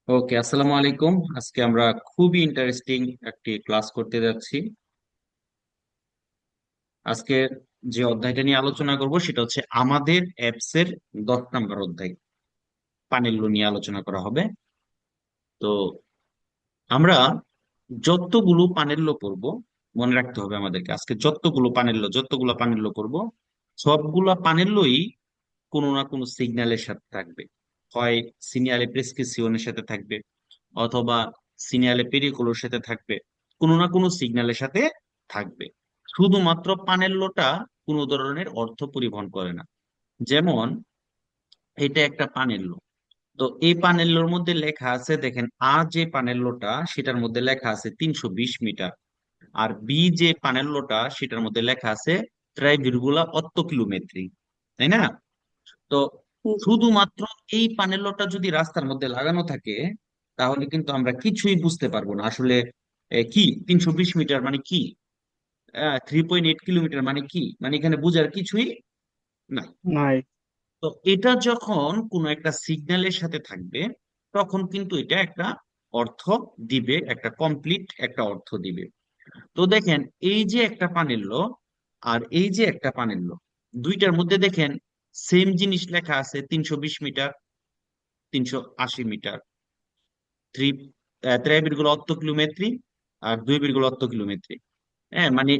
ওকে, আসসালামু আলাইকুম। আজকে আমরা খুবই ইন্টারেস্টিং একটি ক্লাস করতে যাচ্ছি। আজকে যে অধ্যায়টা নিয়ে আলোচনা করব সেটা হচ্ছে আমাদের অ্যাপস এর 10 নম্বর অধ্যায়। পানির লো নিয়ে আলোচনা করা হবে। তো আমরা যতগুলো পানির লো পড়বো, মনে রাখতে হবে আমাদেরকে, আজকে যতগুলো পানির লো পড়বো, সবগুলা পানির লোই কোনো না কোনো সিগন্যালের সাথে থাকবে। হয় সিনিয়ালে প্রেসক্রিপশনের সাথে থাকবে, অথবা সিনিয়ালে পেরিকুলোর সাথে থাকবে, কোনো না কোনো সিগন্যালের সাথে থাকবে। শুধুমাত্র পানেল্লোটা কোনো ধরনের অর্থ পরিবহন করে না। যেমন এটা একটা পানেল্লো। তো এই পানেল্লোর মধ্যে লেখা আছে, দেখেন, আ যে পানেল্লোটা সেটার মধ্যে লেখা আছে 320 মিটার, আর বি যে পানেল্লোটা সেটার মধ্যে লেখা আছে 3,8 কিলোমিটার, তাই না? তো জি। শুধুমাত্র এই পানেলোটা যদি রাস্তার মধ্যে লাগানো থাকে, তাহলে কিন্তু আমরা কিছুই বুঝতে পারবো না আসলে। কি 320 মিটার মানে কি, 3.8 কিলোমিটার মানে কি, মানে এখানে বুঝার কিছুই নাই। নাই। তো এটা যখন কোনো একটা সিগন্যালের সাথে থাকবে, তখন কিন্তু এটা একটা অর্থ দিবে, একটা কমপ্লিট একটা অর্থ দিবে। তো দেখেন, এই যে একটা পানির লো আর এই যে একটা পানির লো, দুইটার মধ্যে দেখেন সেম জিনিস লেখা আছে, 320 মিটার, 380 মিটার, থ্রি 3,8 কিলোমিটার আর 2,8 কিলোমিটার। হ্যাঁ, মানে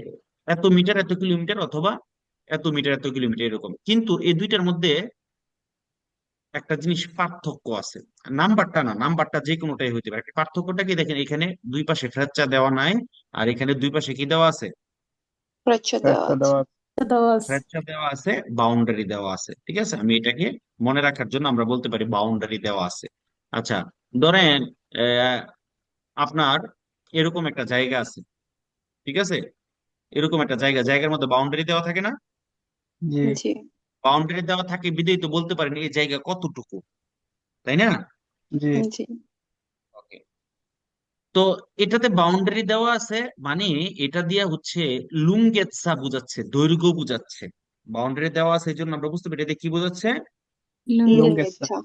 এত মিটার এত কিলোমিটার, অথবা এত মিটার এত কিলোমিটার, এরকম। কিন্তু এই দুইটার মধ্যে একটা জিনিস পার্থক্য আছে। নাম্বারটা না, নাম্বারটা যে কোনোটাই হইতে পারে। পার্থক্যটা কি দেখেন, এখানে দুই পাশে ফ্র্যাকচার দেওয়া নাই, আর এখানে দুই পাশে কি দেওয়া আছে? খরচা দেওয়া একটা আছে। দেওয়া ফ্র্যাকচার দেওয়া আছে, বাউন্ডারি দেওয়া আছে। ঠিক আছে, আমি এটাকে মনে রাখার জন্য আমরা বলতে পারি বাউন্ডারি দেওয়া আছে। আচ্ছা, ধরেন আহ, আপনার এরকম একটা জায়গা আছে, ঠিক আছে? এরকম একটা জায়গার মধ্যে বাউন্ডারি দেওয়া থাকে না? জি জি। বাউন্ডারি দেওয়া থাকে বিদেই তো বলতে পারেন এই জায়গা কতটুকু, তাই না? জি জি। ওকে। তো এটাতে বাউন্ডারি দেওয়া আছে, মানে এটা দিয়া হচ্ছে লুঙ্গেৎসা বুঝাচ্ছে, দৈর্ঘ্য বুঝাচ্ছে। বাউন্ডারি দেওয়া আছে এই জন্য আমরা বুঝতে পারি এটা কি বোঝাচ্ছে। লুঙ্গেসা। লুঙ্গেচ্ছা।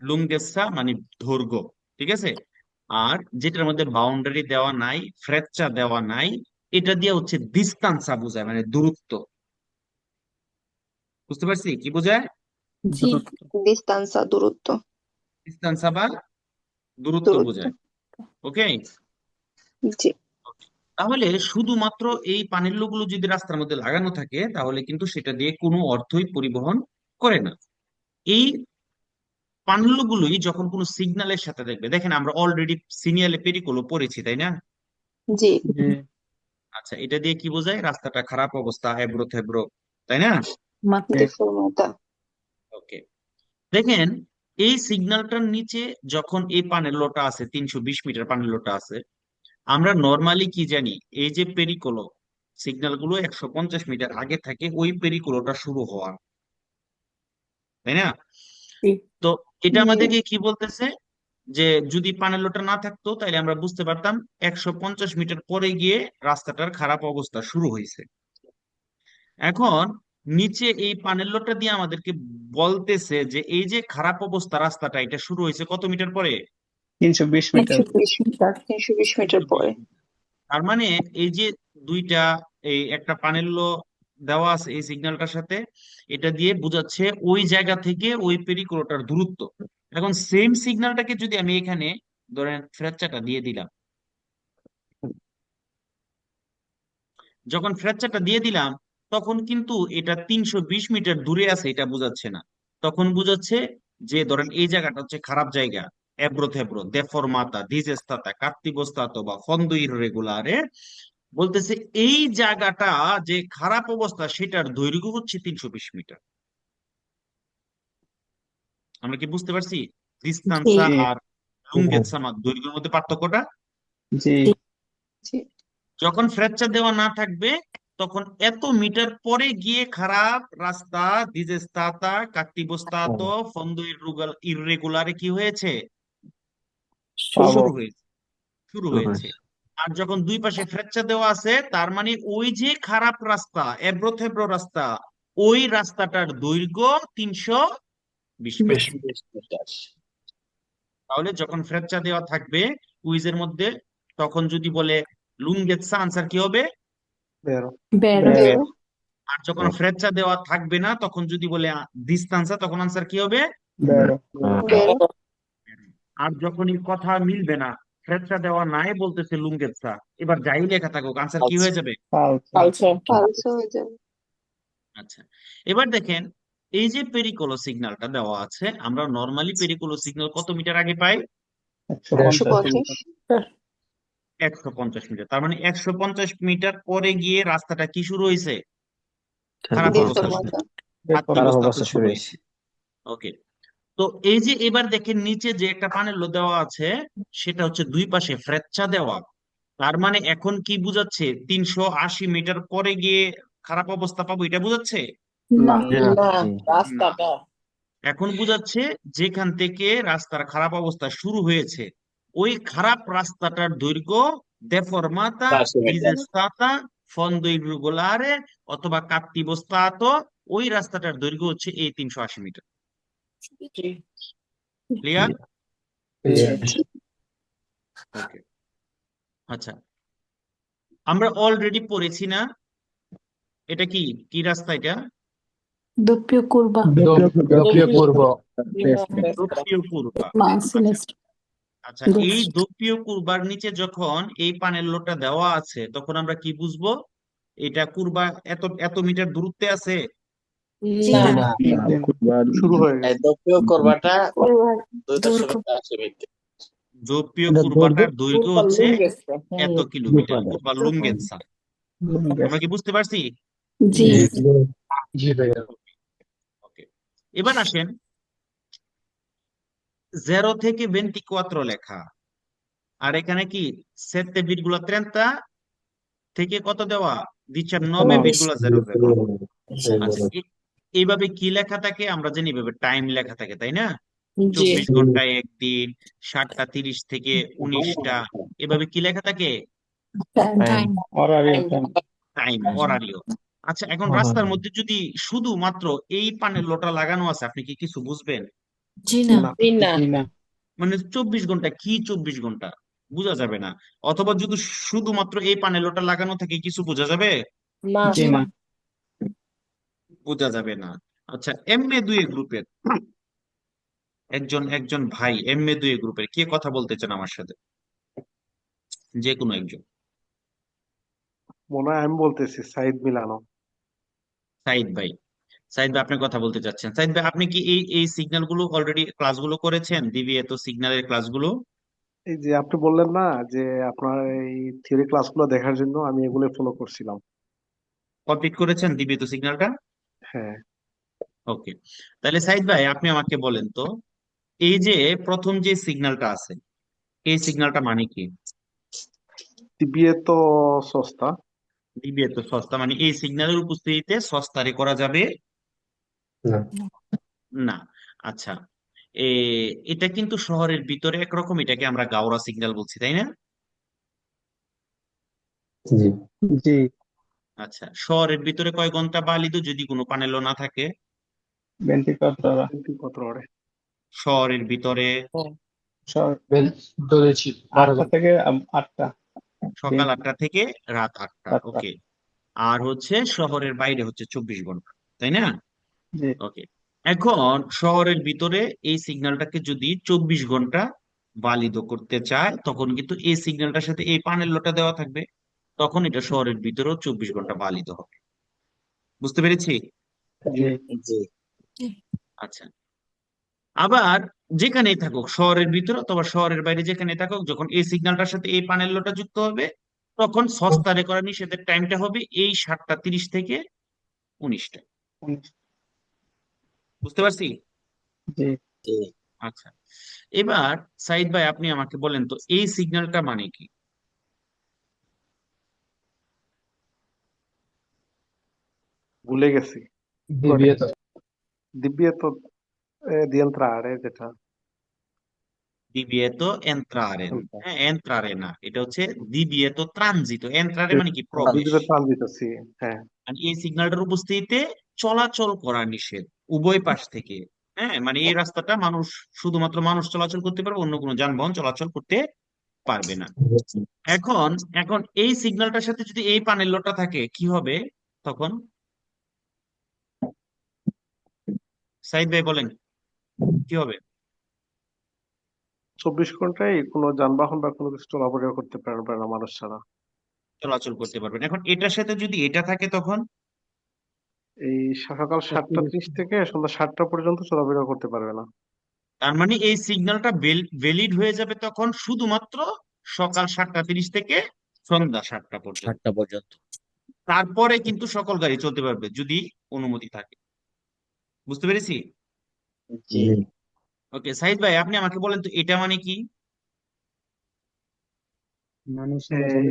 লুঙ্গেৎসা মানে দৈর্ঘ্য, ঠিক আছে। আর যেটার মধ্যে বাউন্ডারি দেওয়া নাই, ফ্রেচ্চা দেওয়া নাই, এটা দিয়ে হচ্ছে ডিস্টান্সা বোঝায়, মানে দূরত্ব। বুঝতে পারছি কি বোঝায়? দ্রুত। ডিস্টান্সা দূরত্ব। ডিস্টান্সা বা দূরত্ব দূরত্ব। বোঝায়। ওকে। জি। তাহলে শুধুমাত্র এই পানির লোগুলো যদি রাস্তার মধ্যে লাগানো থাকে, তাহলে কিন্তু সেটা দিয়ে কোনো অর্থই পরিবহন করে না। এই পানির গুলোই যখন কোনো সিগন্যালের সাথে দেখবে, দেখেন আমরা অলরেডি সিনিয়ালে পেরিকোলো পড়েছি, তাই না? জি। জি আচ্ছা, এটা দিয়ে কি বোঝায়? রাস্তাটা খারাপ অবস্থা, এবড়ো থেবড়ো, তাই না? মাঠে। ডিফর্মতা। ওকে। দেখেন, এই সিগন্যালটার নিচে যখন এই পানেলোটা আছে, 320 মিটার পানেলোটা আছে, আমরা নর্মালি কি জানি, এই যে পেরিকোলো, সিগন্যাল গুলো 150 মিটার আগে থাকে ওই পেরিকোলোটা শুরু হওয়ার, তাই না? জি তো এটা জি। আমাদেরকে কি বলতেছে, যে যদি পানেলোটা না থাকতো তাহলে আমরা বুঝতে পারতাম 150 মিটার পরে গিয়ে রাস্তাটার খারাপ অবস্থা শুরু হয়েছে। এখন নিচে এই পানেলোটা দিয়ে আমাদেরকে বলতেছে যে এই যে খারাপ অবস্থা রাস্তাটা, এটা শুরু হয়েছে কত মিটার পরে? 320 মিটার। 320 মিটার, 320 মিটার 320 পরে। মিটার। তার মানে এই যে দুইটা, এই একটা পানেলো দেওয়া আছে এই সিগন্যালটার সাথে, এটা দিয়ে বোঝাচ্ছে ওই জায়গা থেকে ওই পেরিকুলোটার দূরত্ব। এখন সেম সিগন্যালটাকে যদি আমি এখানে ধরেন ফ্রেচ্চাটা দিয়ে দিলাম, যখন ফ্র্যাকচারটা দিয়ে দিলাম, তখন কিন্তু এটা 320 মিটার দূরে আছে এটা বোঝাচ্ছে না। তখন বোঝাচ্ছে যে ধরেন এই জায়গাটা হচ্ছে খারাপ জায়গা, এবড়ো থেবড়ো, দেফরমাতা, ডিজেস্তাতা, কাত্তিবস্তাতো বা ফন্দ ইররেগুলারে, বলতেছে এই জায়গাটা যে খারাপ অবস্থা সেটার দৈর্ঘ্য হচ্ছে 320 মিটার। আমরা কি বুঝতে পারছি ডিস্তান্সা জি আর লুঙ্গেতসা দৈর্ঘ্যের মধ্যে পার্থক্যটা? জি জি। যখন ফ্র্যাকচার দেওয়া না থাকবে, তখন এত মিটার পরে গিয়ে খারাপ রাস্তা, দিজেস্তাতা, কাট্টিবস্তাতো, ফন্দ ইররেগুলারে কি হয়েছে? পাবো। শুরু হয়েছে, শুরু হয়েছে। আর যখন দুই পাশে ফ্র্যাকচার দেওয়া আছে, তার মানে ওই যে খারাপ রাস্তা, এবড়ো থেবড়ো রাস্তা, ওই রাস্তাটার দৈর্ঘ্য 320 মিটার। তাহলে যখন ফ্রেচ্চা দেওয়া থাকবে কুইজের মধ্যে, তখন যদি বলে লুঙ্গেতসা, আনসার কি হবে? vero, Vero. বেরো। আর যখন ফ্রেচ্চা দেওয়া থাকবে না, তখন যদি বলে দিস্তান্সা, তখন আনসার কি হবে? vero, Vero. বেরো। আর যখনই কথা মিলবে না, ফ্রেচ্চা দেওয়া নাই বলতেছে লুঙ্গেতসা, এবার যাই লেখা থাকুক আনসার কি হয়ে যাবে? falso, Falso. Falso হয়ে যাবে। আচ্ছা, এবার দেখেন, এই যে পেরিকোলো সিগন্যালটা দেওয়া আছে, আমরা নর্মালি পেরিকোলো সিগন্যাল কত মিটার আগে পাই? 150 150 150 মিটার। তার মানে 150 মিটার পরে গিয়ে রাস্তাটা কি শুরু হয়েছে? খারাপ অবস্থা শুরু, deformata. খাদ্যবস্থা deformation, শুরু হয়েছে। ওকে, তো এই যে এবার দেখেন নিচে যে একটা পানেলো দেওয়া আছে, সেটা হচ্ছে দুই পাশে ফ্রেচ্চা দেওয়া। তার মানে এখন কি বুঝাচ্ছে? 380 মিটার পরে গিয়ে খারাপ অবস্থা পাবো, এটা বুঝাচ্ছে? না। না, এখন বুঝাচ্ছে যেখান থেকে রাস্তার খারাপ অবস্থা শুরু হয়েছে, ওই খারাপ রাস্তাটার দৈর্ঘ্য deformata disestata fondo irregolare অথবা cattivo stato, ওই রাস্তাটার দৈর্ঘ্য হচ্ছে এই 380 মিটার। ক্লিয়ার? ওকে, আচ্ছা, আমরা অলরেডি পড়েছি না? এটা কি কি রাস্তা এটা? Doppio curva, Doppio curvo. দোপ্পিও কুরবা। ma আচ্ছা, sinistro, আচ্ছা, এই destra. দোপ্পিও কুরবার নিচে যখন এই পানেলোটা দেওয়া আছে, তখন আমরা কি বুঝবো? এটা কুরবা এত এত মিটার দূরত্বে আছে? না, শুরু হয়ে গেছে, doppio curvata curva 280 metri. দোপ্পিও কুরবাটার দৈর্ঘ্য হচ্ছে এত কিলোমিটার, curva. কুরবা লুঙ্গেনসা। আমরা কি বুঝতে পারছি? G, ওকে, এবার আসেন, 0 থেকে 24 লেখা, আর এখানে কি 7,30 থেকে কত দেওয়া? 19,00। আচ্ছা, এইভাবে কি লেখা থাকে? আমরা জানি এইভাবে টাইম লেখা থাকে, তাই না? G, 24 ঘন্টায় একদিন, 7টা 30 থেকে 19টা, এভাবে কি লেখা থাকে? time, orario time, টাইম, অরারিও। আচ্ছা, এখন রাস্তার মধ্যে যদি শুধুমাত্র এই পানেলোটা লাগানো আছে, আপনি কি কিছু বুঝবেন? G না, না, মানে 24 ঘন্টা কি 24 ঘন্টা বোঝা যাবে না। অথবা যদি শুধুমাত্র এই পানেলোটা লাগানো থাকে, কিছু বোঝা যাবে? জি না, বোঝা যাবে না। আচ্ছা, MA2 গ্রুপের একজন একজন ভাই, MA2 গ্রুপের কে কথা বলতে চান আমার সাথে? যে কোনো একজন। মনে হয় আমি বলতেছি সাইদ মিলানো। সাইদ ভাই, সাইদ ভাই আপনি কথা বলতে চাচ্ছেন। সাইদ ভাই, আপনি কি এই এই সিগন্যাল গুলো অলরেডি ক্লাসগুলো করেছেন, ডিবিএ তো সিগন্যালের ক্লাসগুলো এই যে আপনি বললেন না যে আপনার এই থিওরি ক্লাসগুলো দেখার জন্য আমি এগুলো ফলো করছিলাম। কমপ্লিট করেছেন, ডিবিএ তো সিগন্যালটা? হ্যাঁ, ওকে, তাহলে সাইদ ভাই আপনি আমাকে বলেন তো, এই যে প্রথম যে সিগন্যালটা আছে, এই সিগন্যালটা মানে কি? টিবিএ তো সস্তা। ডিবিএ তো সস্তা, মানে এই সিগন্যালের উপস্থিতিতে সস্তারে করা যাবে না। আচ্ছা, এ এটা কিন্তু শহরের ভিতরে একরকম, এটাকে আমরা গাওরা সিগন্যাল বলছি, তাই না? জি, আচ্ছা, শহরের ভিতরে কয় ঘন্টা বালিদ যদি কোনো পানেলো না থাকে? 24 ora, কিন্তু কত করে? শহরের ভিতরে সর 12, 8টা থেকে 8টা, সকাল 8টা থেকে রাত 8টা। 7টা, ওকে, আর হচ্ছে শহরের বাইরে হচ্ছে 24 ঘন্টা, তাই না? জি, ওকে, এখন শহরের ভিতরে এই সিগন্যালটাকে যদি 24 ঘন্টা বালিদ করতে চায়, তখন কিন্তু এই সিগন্যালটার সাথে এই পানেলোটা দেওয়া থাকবে, তখন এটা শহরের ভিতরেও 24 ঘন্টা বালিদ হবে। বুঝতে পেরেছি? জি, আচ্ছা, আবার যেখানেই থাকুক, শহরের ভিতরে অথবা শহরের বাইরে যেখানে থাকুক, যখন এই সিগন্যালটার সাথে এই পানেলোটা যুক্ত হবে, তখন সস্তা রেকর্ড নিষেধের টাইমটা হবে এই 7টা 30 থেকে 19টা। বুঝতে পারছি? জি, আচ্ছা, এবার সাইদ ভাই আপনি আমাকে বলেন তো, এই সিগন্যালটা মানে কি? ভুলে গেছি। Divieto. টিবিএ তো di entrare যেটা। ডিভিয়েতো এন্ট্রারে, হ্যাঁ এন্ট্রারে না, এটা হচ্ছে ডিভিয়েতো ট্রানজিটো। এন্ট্রারে মানে কি? প্রবেশ। ট্রানজিটে ট্রানজিট আছি। হ্যাঁ, আর এই সিগন্যালটার উপস্থিতিতে চলাচল করা নিষেধ উভয় পাশ থেকে, হ্যাঁ, মানে এই রাস্তাটা মানুষ, শুধুমাত্র মানুষ চলাচল করতে পারবে, অন্য কোনো যানবাহন চলাচল করতে পারবে না। এখন এখন এই সিগন্যালটার সাথে যদি এই পানেলোটা থাকে কি হবে তখন? সাইদ ভাই বলেন কি হবে? 24 ঘন্টায় কোনো যানবাহন বা কোনো কিছু চলাফেরা করতে পারবে না মানুষ ছাড়া। চলাচল করতে পারবেন। এখন এটার সাথে যদি এটা থাকে তখন? এই সকাল 7টা 30 থেকে সন্ধ্যা 7টা পর্যন্ত চলাফেরা করতে পারবে না। তার মানে এই সিগন্যালটা ভ্যালিড হয়ে যাবে তখন শুধুমাত্র সকাল 7টা 30 থেকে সন্ধ্যা 7টা পর্যন্ত। 7টা পর্যন্ত। তারপরে কিন্তু সকল গাড়ি চলতে পারবে যদি অনুমতি থাকে। বুঝতে পেরেছি? জি। জি। ওকে, সাইদ ভাই আপনি আমাকে বলেন তো এটা মানে কি?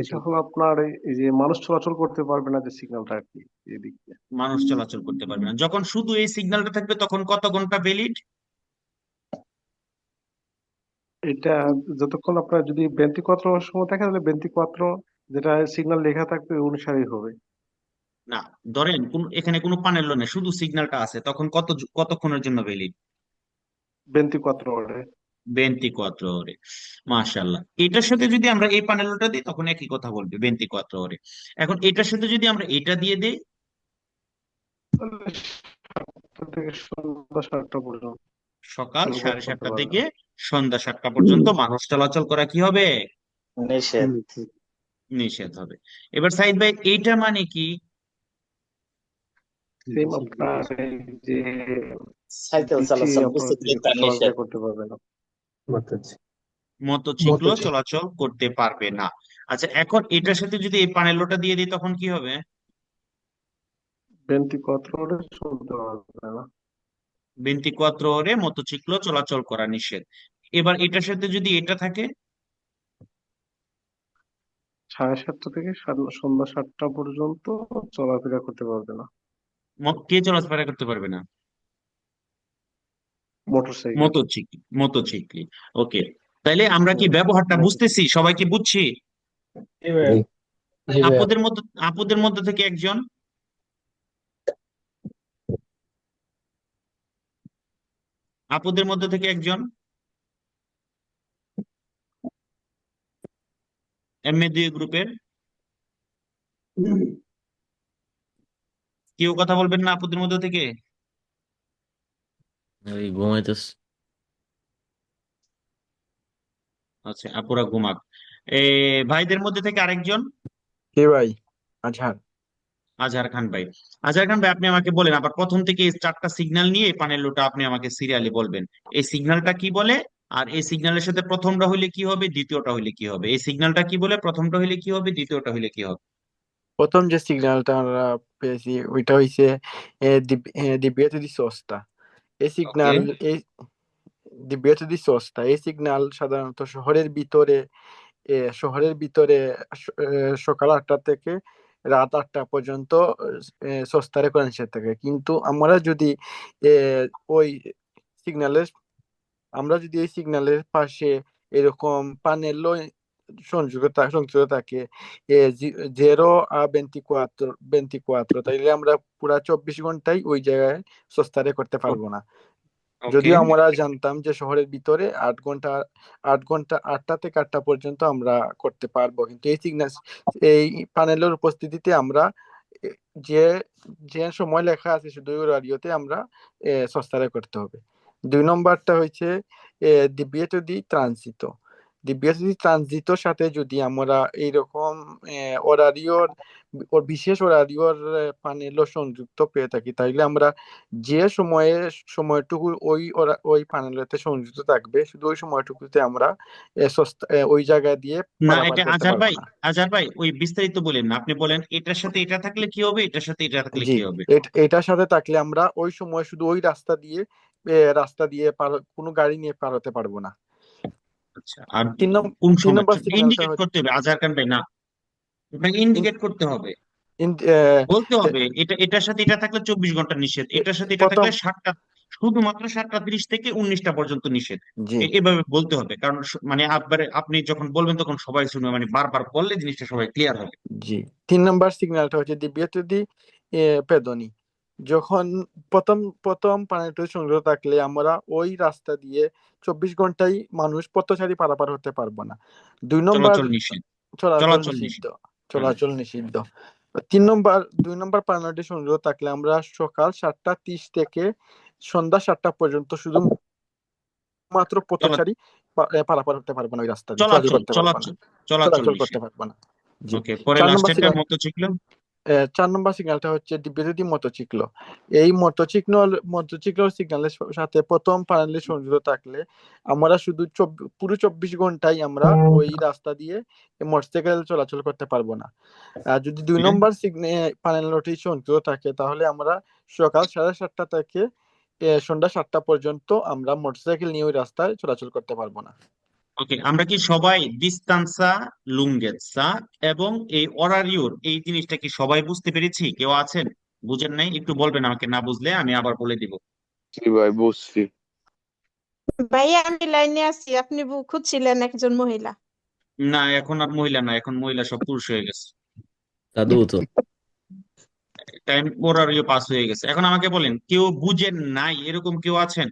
এটা হলো আপনার এই যে মানুষ চলাচল করতে পারবে না যে সিগন্যালটা আর কি, এদিক দিয়ে। মানুষ চলাচল করতে পারবে না যখন শুধু এই সিগন্যালটা থাকবে তখন কত ঘন্টা ভ্যালিড? এটা যতক্ষণ আপনার যদি 24 সময় থাকে তাহলে 24, যেটা সিগন্যাল লেখা থাকবে ওই অনুসারেই হবে। না, ধরেন এখানে কোনো পানেল নেই, শুধু সিগন্যালটা আছে, তখন কতক্ষণের জন্য ভ্যালিড? 24 ঘন্টা। 24 ore। মাশাআল্লাহ, এটার সাথে যদি আমরা এই পানেলটা দিই তখন একই কথা বলবে, 24 ore। এখন এটার সাথে যদি আমরা এটা দিয়ে দিই, তাহলে 7টা থেকে সন্ধ্যা 7টা পর্যন্ত সকাল চলাচল সাড়ে করতে সাতটা পারবে থেকে সন্ধ্যা 7টা পর্যন্ত মানুষ চলাচল করা কি হবে? নিষেধ। নিষেধ হবে। এবার সাইদ ভাই এইটা মানে কি? সেম আপনার এই যে সাইকেল নিচে চলাচল, আপনার হচ্ছে যে বিচিত্র চলাফেরা নিষেধ। করতে পারবে না। মোটরসাইকেল চলাচল করতে পারবে না। আচ্ছা, এখন এটার সাথে যদি এই পানেলোটা দিয়ে দিই তখন কি হবে? 24 চলতে পারবে না। 24 ore মোটরসাইকেল চলাচল করা নিষেধ। এবার এটার সাথে যদি এটা থাকে? 7:30 থেকে সন্ধ্যা 7টা পর্যন্ত চলাফেরা করতে পারবে না কে চলাফেরা করতে পারবে না? মোটরসাইকেল। মোটরসাইকেল। ওকে, তাইলে আমরা কি ব্যবহারটা বুঝতেছি, সবাই কি বুঝছি? এবার জি। আপুদের মধ্যে থেকে একজন, আপুদের মধ্যে থেকে একজন, MA2 গ্রুপের কেউ কথা বলবেন না আপুদের মধ্যে থেকে? ওই ঘুমাইতেছে। আচ্ছা, আপুরা ঘুমাক। এ ভাইদের মধ্যে থেকে আরেকজন, কে ভাই? আজহার। আজহার খান ভাই। আজহার খান ভাই, আপনি আমাকে বলেন আবার প্রথম থেকে এই 4টা সিগন্যাল নিয়ে এই পানেলোটা আপনি আমাকে সিরিয়ালি বলবেন। এই সিগন্যালটা কি বলে, আর এই সিগন্যালের সাথে প্রথমটা হইলে কি হবে, দ্বিতীয়টা হইলে কি হবে? এই সিগন্যালটা কি বলে, প্রথমটা হইলে কি হবে, দ্বিতীয়টা হইলে কি হবে? প্রথম যে সিগন্যালটা আমরা পেয়েছি ওইটা হইছে দিব্যেতে দি সস্তা। এই ওকে। সিগন্যাল এই দিব্যেতে দি সস্তা এই সিগন্যাল সাধারণত শহরের ভিতরে সকাল 8টা থেকে রাত 8টা পর্যন্ত সস্তারে করা নিষেধ থাকে। কিন্তু এ, ওই সিগন্যালের আমরা যদি এই সিগন্যালের পাশে এরকম পানেলও সংযুক্ত থাকে, 0 a 24, তাইলে আমরা পুরা 24 ঘন্টায় ওই জায়গায় সস্তারে করতে পারবো না। ওকে। যদিও আমরা জানতাম যে শহরের ভিতরে 8 ঘন্টা 8টা থেকে 8টা পর্যন্ত আমরা করতে পারবো, কিন্তু এই প্যানেলের উপস্থিতিতে আমরা এ, যে যে সময় লেখা আছে শুধু ওই রেডিওতে আমরা সস্তারে করতে হবে। 2 নম্বরটা হচ্ছে দিব্যেত দি ট্রানজিত। দিব্যেত দি ট্রানজিতর সাথে যদি আমরা এইরকম অরারিওর বিশেষ অরারিওর প্যানেলও সংযুক্ত পেয়ে থাকি, তাইলে আমরা যে সময়টুকু ওই প্যানেলেতে সংযুক্ত থাকবে শুধু ওই সময়টুকুতে আমরা ওই জায়গা দিয়ে না, পারাপার এটা করতে আজহার পারবো ভাই, না। আজহার ভাই ওই বিস্তারিত বলেন না, আপনি বলেন এটার সাথে এটা থাকলে কি হবে, এটার সাথে এটা থাকলে জি, কি হবে। এটার সাথে থাকলে আমরা ওই সময় শুধু ওই রাস্তা দিয়ে কোনো গাড়ি নিয়ে পার হতে পারবো না। আচ্ছা, আর তিন নম- কোন তিন সময় নম্বর সিগন্যালটা ইন্ডিকেট করতে হবে আজহার খান ভাই? না, আপনাকে ইন্ডিকেট করতে হবে, বলতে হবে এটার সাথে এটা থাকলে 24 ঘন্টা নিষেধ, এটার সাথে এটা প্রথম থাকলে শুধুমাত্র 7টা 30 থেকে 19টা পর্যন্ত নিষেধ। জি এভাবে বলতে হবে, কারণ মানে আপনি যখন বলবেন তখন সবাই শুনবে, মানে বারবার বললে জিনিসটা সবাই ক্লিয়ার হবে। জি 3 নম্বর সিগন্যালটা হচ্ছে দিব্যেত দি পেদনি। যখন প্রথম প্রথম পানিতে সংযুক্ত থাকলে আমরা ওই রাস্তা দিয়ে 24 ঘন্টায় মানুষ পথচারী পারাপার হতে পারবো না। 2 নম্বর চলাচল নিষেধ, চলাচল চলাচল নিষিদ্ধ, নিষিদ্ধ। চলাচল নিষিদ্ধ। 2 নম্বর পানিতে সংযুক্ত থাকলে আমরা সকাল 7:30 থেকে সন্ধ্যা 7টা পর্যন্ত শুধু মাত্র পথচারী পারাপার হতে পারবো না, ওই রাস্তা দিয়ে চলাচল চলাচল করতে পারবো না, চলাচল চলাচল চলাচল করতে নিষেধ। পারবো না। জি। ওকে, পরে 4 নম্বর লাস্টেরটা সিগন্যাল, মোটরসাইকেল। 4 নম্বর সিগন্যালটা হচ্ছে বিরোধী মোটরসাইকেল। এই মোটরসাইকেল সিগন্যালের সাথে প্রথম প্যানেলে সংযুক্ত থাকলে আমরা শুধু পুরো 24 ঘন্টায় আমরা ওই রাস্তা দিয়ে মোটরসাইকেল চলাচল করতে পারবো না। আর যদি 2 নম্বর প্যানেলটি সংযুক্ত থাকে তাহলে আমরা সকাল 7:30 থেকে সন্ধ্যা 7টা পর্যন্ত আমরা মোটরসাইকেল নিয়ে ওই রাস্তায় চলাচল করতে পারবো না। ওকে, আমরা কি সবাই ডিস্তান্সা, লুঙ্গেটসা এবং এই অরারিওর এই জিনিসটা কি সবাই বুঝতে পেরেছি? কেউ আছেন বুঝেন নাই? একটু বলবেন আমাকে, না বুঝলে আমি আবার বলে দিব। জি ভাই বুঝছি। ভাইয়া আমি লাইনে আছি, আপনি খুঁজছিলেন একজন মহিলা। না, এখন আর মহিলা না, এখন মহিলা সব পুরুষ হয়ে গেছে। দাদু তো টাইম অরারিও পাস হয়ে গেছে। এখন আমাকে বলেন, কেউ বুঝেন নাই এরকম কেউ আছেন?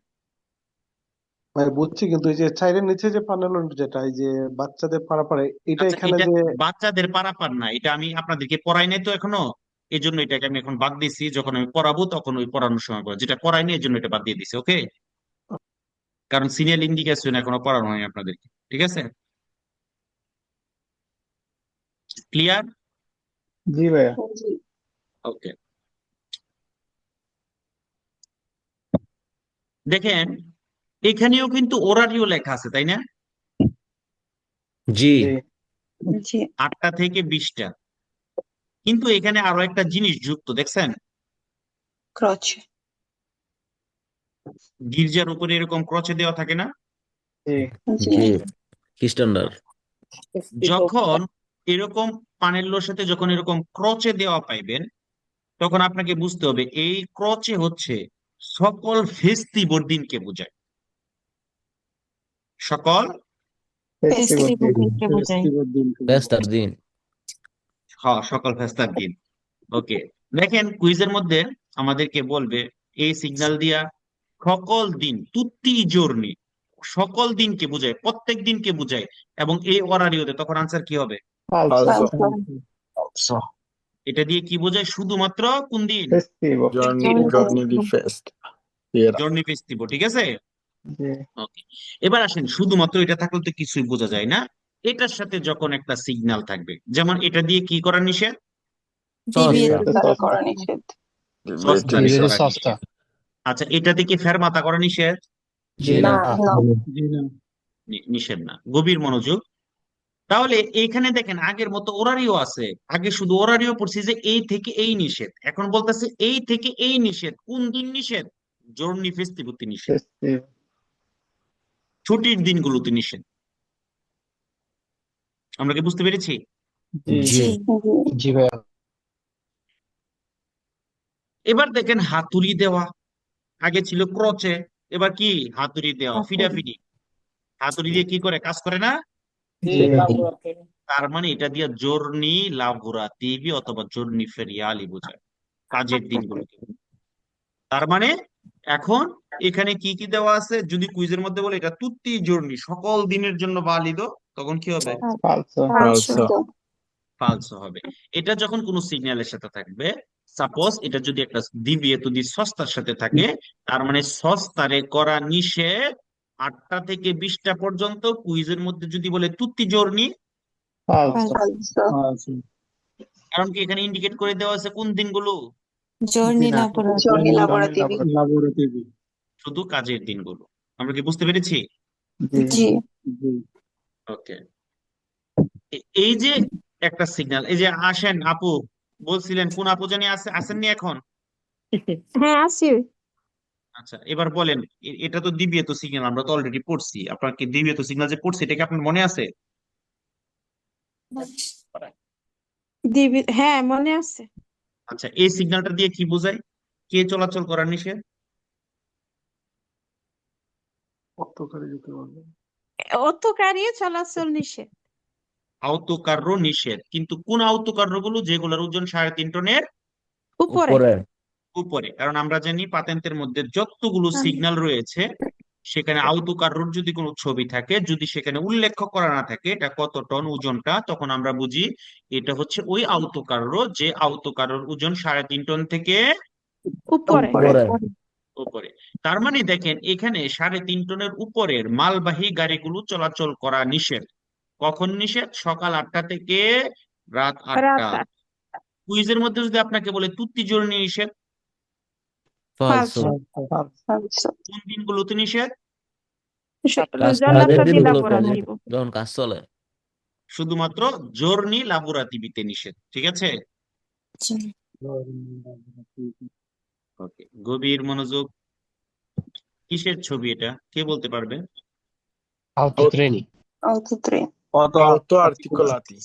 ভাই বুঝছি, কিন্তু এই যে সাইডের নিচে যে প্যানেল যেটা এই যে বাচ্চাদের পারাপারে, এটা আচ্ছা, এখানে এটা যে বাচ্চাদের পারাপার না, এটা আমি আপনাদেরকে পড়াই নাই তো এখনো, এই জন্য এটাকে আমি এখন বাদ দিছি। যখন আমি পড়াবো তখন ওই পড়ানোর সময় পড়া, যেটা পড়াই নাই এই জন্য এটা বাদ দিয়ে দিছি। ওকে, কারণ সিনিয়র ইন্ডিকেশন এখনো পড়ানো হয়নি আপনাদেরকে। ঠিক আছে, ক্লিয়ার? জি ভাইয়া। জি ওকে, দেখেন এখানেও কিন্তু ওরারিও লেখা আছে, তাই না? জি জি। জি 8টা থেকে 20টা। কিন্তু এখানে আরো একটা জিনিস যুক্ত, দেখছেন? ক্রচ। গির্জার উপরে এরকম ক্রচে দেওয়া থাকে না? জি। জি জি খ্রিস্টানরা যখন এরকম পানেল্লোর সাথে যখন এরকম ক্রচে দেওয়া পাইবেন, তখন আপনাকে বুঝতে হবে এই ক্রচে হচ্ছে সকল ফেস্টিভর দিনকে বোঝায়। সকল ফেস্টিভ্যাল ফেস্টিভ দিন। দিনকে বোঝায়। ব্যস্তার দিন সকল ফেস্টার দিন। ওকে, দেখেন কুইজের মধ্যে আমাদেরকে বলবে এই সিগন্যাল দিয়া সকল দিন, তুত্তি জোরনি, সকল দিনকে বোঝায়, প্রত্যেক দিনকে বোঝায়, এবং এই অরারিওতে তখন আনসার কি হবে? ফালসো। ফালসো। এটা দিয়ে কি বোঝায়? শুধুমাত্র কোন দিন? Festival. Journey fest. Journey festive. ঠিক আছে, জি। ওকে। এবার আসেন, শুধুমাত্র এটা থাকলে তো কিছুই বোঝা যায় না, এটার সাথে যখন একটা সিগন্যাল থাকবে, যেমন এটা দিয়ে কি করা নিষেধ? ডিভিয়েট দ্বারা করা নিষেধ। সস্তা জি। করা নিষেধ। আচ্ছা, এটা থেকে ফেরমাতা করা নিষেধ? জি না না না নিষেধ না। গভীর মনোযোগ। তাহলে এখানে দেখেন আগের মতো ওরারিও আছে। আগে শুধু ওরারিও পড়ছি যে এই থেকে এই নিষেধ, এখন বলতেছে এই থেকে এই নিষেধ। কোন দিন নিষেধ? জর্নি ফেস্টিভতে নিষেধ, ফেস্টিভ্যাল। ছুটির দিনগুলোতে নিষেধ। আমরা কি বুঝতে পেরেছি? জি। জি জি ভাইয়া। এবার দেখেন হাতুড়ি দেওয়া, আগে ছিল ক্রচে, এবার কি হাতুড়ি দেওয়া, ফিডাফিডি। হাতুড়ি দিয়ে কি করে, কাজ করে না? জি। তার মানে এটা দিয়ে জর্নি লাভুরাতিভি অথবা জর্নি ফেরিয়ালি বোঝায়, কাজের দিনগুলোকে। তার মানে এখন এখানে কি কি দেওয়া আছে? যদি কুইজের মধ্যে বলে এটা তুত্তি জর্নি, সকল দিনের জন্য বালিদ, তখন কি হবে? ফালসো। ফালসো। ফালসো হবে। এটা যখন কোনো সিগন্যালের সাথে থাকবে, সাপোজ এটা যদি একটা দিবিয়ে যদি সস্তার সাথে থাকে, তার মানে সস্তারে করা নিষেধ 8টা থেকে 20টা পর্যন্ত। কুইজের মধ্যে যদি বলে তুত্তি জর্নি, ফালসো। ফালসো। কারণ কি এখানে ইন্ডিকেট করে দেওয়া আছে কোন দিনগুলো? জর্নি লাবোরাটরি জর্নি লাবোরাতিভি। শুধু কাজের দিনগুলো। আমরা কি বুঝতে পেরেছি? জি। জি ওকে, এই যে একটা সিগন্যাল, এই যে আসেন আপু, বলছিলেন কোন আপু জানি আসেননি এখন? হ্যাঁ আছি। আচ্ছা, এবার বলেন এটা তো দ্বিতীয়ত সিগন্যাল, আমরা তো অলরেডি পড়ছি। আপনার কি দ্বিতীয়ত সিগন্যাল যে পড়ছি এটা কি আপনার মনে আছে? হ্যাঁ মনে আছে। আচ্ছা, এই সিগন্যালটা দিয়ে কি বোঝায়? কে চলাচল করার নিষেধ? পত্রকারী যেতে পারবে। অতকারী চলাচল নিষেধ। আওতকার্য নিষেধ, কিন্তু কোন আওতকার্য গুলো? যেগুলোর ওজন 3.5 টনের উপরে। উপরে উপরে, কারণ আমরা জানি পাতেন্তের মধ্যে যতগুলো সিগন্যাল রয়েছে সেখানে আওতকারোর যদি কোনো ছবি থাকে, যদি সেখানে উল্লেখ করা না থাকে এটা কত টন ওজনটা, তখন আমরা বুঝি এটা হচ্ছে ওই আওতকারো, যে আওতকারোর ওজন 3.5 টন থেকে উপরে উপরে উপরে। তার মানে দেখেন এখানে 3.5 টনের উপরের মালবাহী গাড়িগুলো চলাচল করা নিষেধ। কখন নিষেধ? সকাল 8টা থেকে রাত রাত 8টা। 8। কুইজের মধ্যে যদি আপনাকে বলে তুত্তি জোড়নি নিষেধ, falso falso, কোন দিনগুলোতে নিষেধ? জর্নাতা কাজের দি দিনগুলোতে লাবোরাতিvo। যখন কাজ চলে শুধুমাত্র জোরনি লাবোরাতিভিতে নিষেধ, ঠিক আছে? জি ওকে, গভীর মনোযোগ। কিসের ছবি এটা, কে বলতে পারবে? autotreni, autotreni auto articolati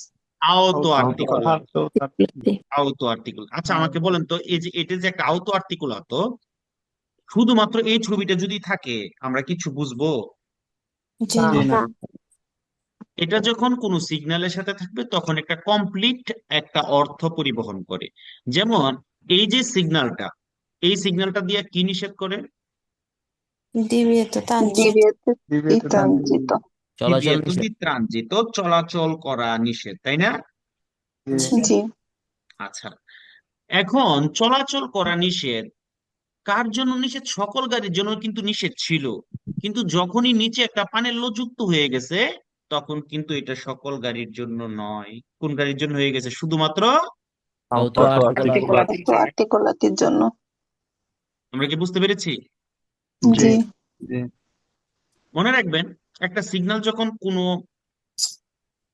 আওতো আর্টিকুল, Plate. আওতো আর্টিকুল। আচ্ছা আমাকে বলেন তো, এই যে এটা যে একটা আওতো আর্টিকুলাতো, শুধুমাত্র এই ছবিটা যদি থাকে আমরা কিছু বুঝবো? জি না এটা যখন কোনো সিগন্যালের সাথে থাকবে তখন একটা কমপ্লিট একটা অর্থ পরিবহন করে। যেমন এই যে সিগন্যালটা, এই সিগন্যালটা দিয়ে কি নিষেধ করে? divieto tangente divieto transito, চলাচল দিব্যেত নিষেধ ট্রানজিত, চলাচল করা নিষেধ, তাই না? জি আচ্ছা, এখন চলাচল করা নিষেধ কার জন্য নিষেধ? সকল গাড়ির জন্য কিন্তু নিষেধ ছিল, কিন্তু যখনই নিচে একটা পানেল্য যুক্ত হয়ে গেছে তখন কিন্তু এটা সকল গাড়ির জন্য নয়। কোন গাড়ির জন্য হয়ে গেছে? শুধুমাত্র auto articolati auto articolatiর জন্য আমরা কি বুঝতে পেরেছি? জি মনে রাখবেন, একটা সিগন্যাল যখন কোনো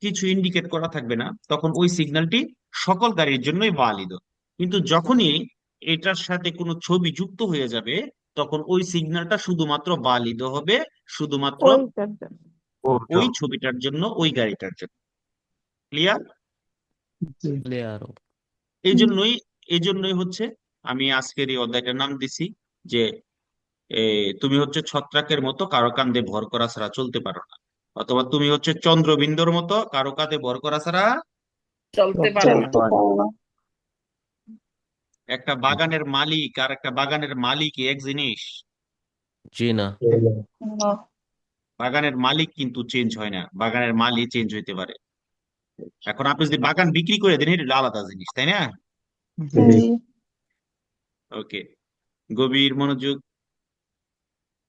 কিছু ইন্ডিকেট করা থাকবে না তখন ওই সিগন্যালটি সকল গাড়ির জন্যই ভ্যালিড, কিন্তু যখনই এটার সাথে কোনো ছবি যুক্ত হয়ে যাবে তখন ওই সিগন্যালটা শুধুমাত্র ভ্যালিড হবে শুধুমাত্র ওইটার জন্য। ওই ছবিটার জন্য, ওই গাড়িটার জন্য। ক্লিয়ার? clear এই জন্যই হচ্ছে আমি আজকের এই অধ্যায়টার নাম দিছি যে তুমি হচ্ছে ছত্রাকের মতো কারো কাঁধে ভর করা ছাড়া চলতে পারো না, অথবা তুমি হচ্ছে চন্দ্রবিন্দুর মতো কারো কাঁধে ভর করা ছাড়া চলতে পারে না, চলতে পারে না একটা বাগানের মালিক আর একটা বাগানের মালিক এক জিনিস। জি না না বাগানের মালিক কিন্তু চেঞ্জ হয় না, বাগানের মালিক চেঞ্জ হইতে পারে। এখন আপনি যদি বাগান বিক্রি করে দেন এটা হলো আলাদা জিনিস, তাই না? জি ওকে, গভীর মনোযোগ।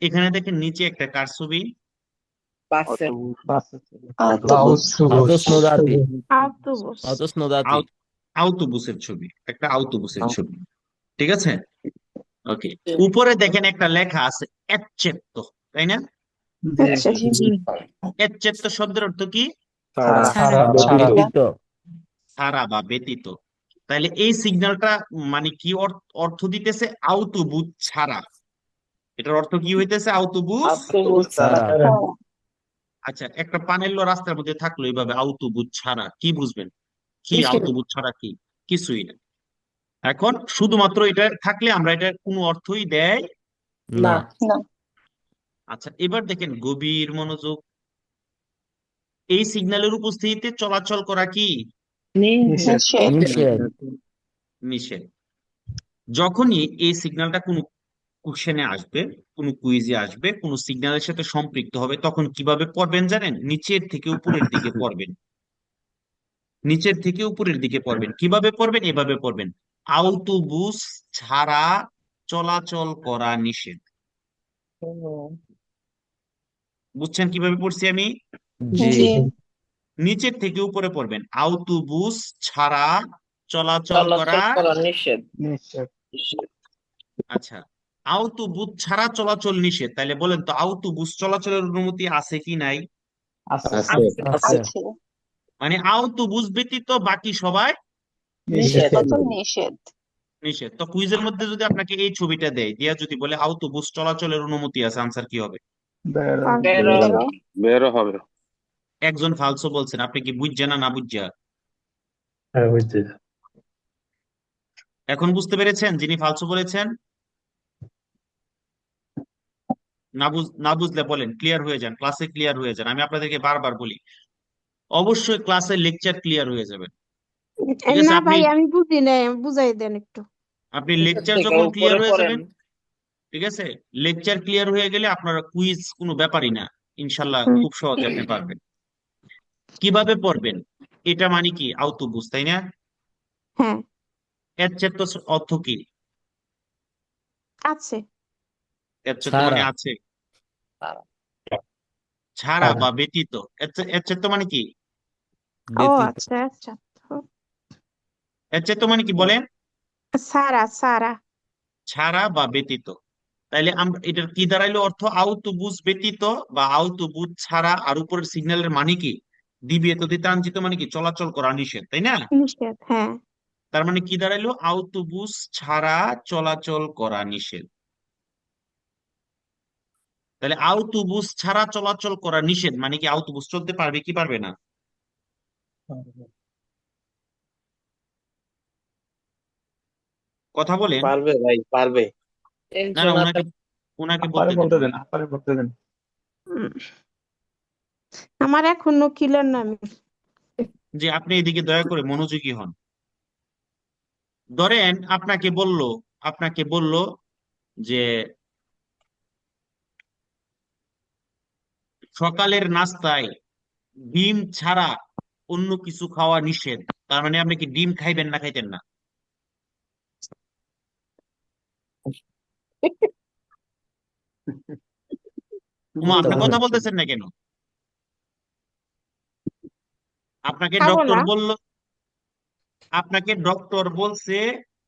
এখানে দেখেন নিচে একটা কার ছবি? autobus auto snodati আউটোবুস। auto snodati আউটোবুসের ছবি, একটা আউটোবুসের ছবি, ঠিক আছে? ওকে, উপরে দেখেন একটা লেখা আছে এচ্চেত্তো, তাই না? আচ্ছা এচ্চেত্তো শব্দের অর্থ কি? ছাড়া ব্যতীত ছাড়া বা ব্যতীত। তাহলে এই সিগন্যালটা মানে কি অর্থ দিতেছে? আউটোবুস ছাড়া। এটার অর্থ কি হইতেছে? আউটোবুস। ছাড়া আচ্ছা, একটা পানেল্য রাস্তার মধ্যে থাকলো এইভাবে আউটোবুস ছাড়া, কি বুঝবেন? কি কিসের? আউটোবুস ছাড়া কি? কিছুই না। এখন শুধুমাত্র এটা থাকলে আমরা এটা কোনো অর্থই দেয়। না না আচ্ছা, এবার দেখেন গভীর মনোযোগ। এই সিগন্যালের উপস্থিতিতে চলাচল করা কি নিষেধ নিষেধ নিষেধ। যখনই এই সিগন্যালটা কোনো কোশ্চেনে আসবে, কোনো কুইজে আসবে, কোনো সিগন্যালের সাথে সম্পৃক্ত হবে, তখন কিভাবে পড়বেন জানেন? নিচের থেকে উপরের দিকে পড়বেন। নিচের থেকে উপরের দিকে পড়বেন। কিভাবে পড়বেন? এভাবে পড়বেন, আউটোবুস ছাড়া চলাচল করা নিষেধ। বুঝছেন কিভাবে পড়ছি আমি? জি জি নিচের থেকে উপরে পড়বেন, আউটোবুস ছাড়া চলাচল করা। নিষেধ, আচ্ছা, আউটোবুস ছাড়া চলাচল নিষেধ, তাহলে বলেন তো আউটোবুস চলাচলের অনুমতি আছে কি নাই? আছে, আছে আছে মানে আউটোবুস ব্যতীত বাকি সবাই নিষেধ, কত নিষেধ নিষেধ। তো কুইজের মধ্যে যদি আপনাকে এই ছবিটা দেয়, দিয়া যদি বলে আউটোবুস চলাচলের অনুমতি আছে, আনসার কি হবে? বেরো বের হবে। একজন ফালসো বলছেন, আপনি কি বুঝছেন না না বুঝছা? এখন বুঝতে পেরেছেন যিনি ফালসো বলেছেন? না বুঝলে বলেন, ক্লিয়ার হয়ে যান, ক্লাসে ক্লিয়ার হয়ে যান। আমি আপনাদেরকে বারবার বলি অবশ্যই ক্লাসে লেকচার ক্লিয়ার হয়ে যাবে, ঠিক আছে? না আপনি ভাই আমি বুঝি নাই, বুঝাই দেন একটু। আপনি নিচের লেকচার থেকে যখন উপরে ক্লিয়ার হয়ে পড়েন। যাবেন, ঠিক আছে, লেকচার ক্লিয়ার হয়ে গেলে আপনারা কুইজ কোনো ব্যাপারই না, ইনশাল্লাহ হুম, খুব সহজে আপনি পারবেন। কিভাবে পড়বেন? এটা মানে কি আউতবুঝ, তাই না? হ্যাঁ এর চেয়ে তো অর্থ কি? আছে। এর চেয়ে তো মানে ছাড়া আছে, ছাড়া। ছাড়া ছাড়া বা ব্যতীত। এর চেয়ে তো মানে কি? ও ব্যতীত আচ্ছা আচ্ছা। এর চেয়ে তো মানে কি বলেন? সারা সারা। ছাড়া বা ব্যতীত। তাইলে আমরা এটার কি দাঁড়াইলো অর্থ? আউতবুঝ ব্যতীত বা আউতবুঝ ছাড়া, আর উপরের সিগন্যালের মানে কি? দিবে তো দিতাঞ্চিত মানে কি চলাচল করা নিষেধ, তাই না? নিষেধ, হ্যাঁ। তার মানে কি দাঁড়াইলো? আউতবুঝ ছাড়া চলাচল করা নিষেধ। তাহলে আউতবুঝ ছাড়া চলাচল করা নিষেধ মানে কি আউতবুঝ চলতে পারবে কি পারবে না? কথা বলেন। পারবে ভাই, পারবে। না না, একজন ওনাকে ওনাকে পরে বলতে দেন বলতে দেন, ওনাকে। পরে বলতে দেন। উম, আমার এখনো ক্লিয়ার না আমি। যে আপনি এদিকে দয়া করে মনোযোগী হন। ধরেন আপনাকে বলল যে সকালের নাস্তায় ডিম ছাড়া অন্য কিছু খাওয়া নিষেধ। তার মানে আপনি কি ডিম খাইবেন না খাইতেন না? উমা, তো আপনি কথা বলতেছেন না কেন? আপনাকে খাবো ডক্টর না। বলল, আপনাকে ডক্টর বলছে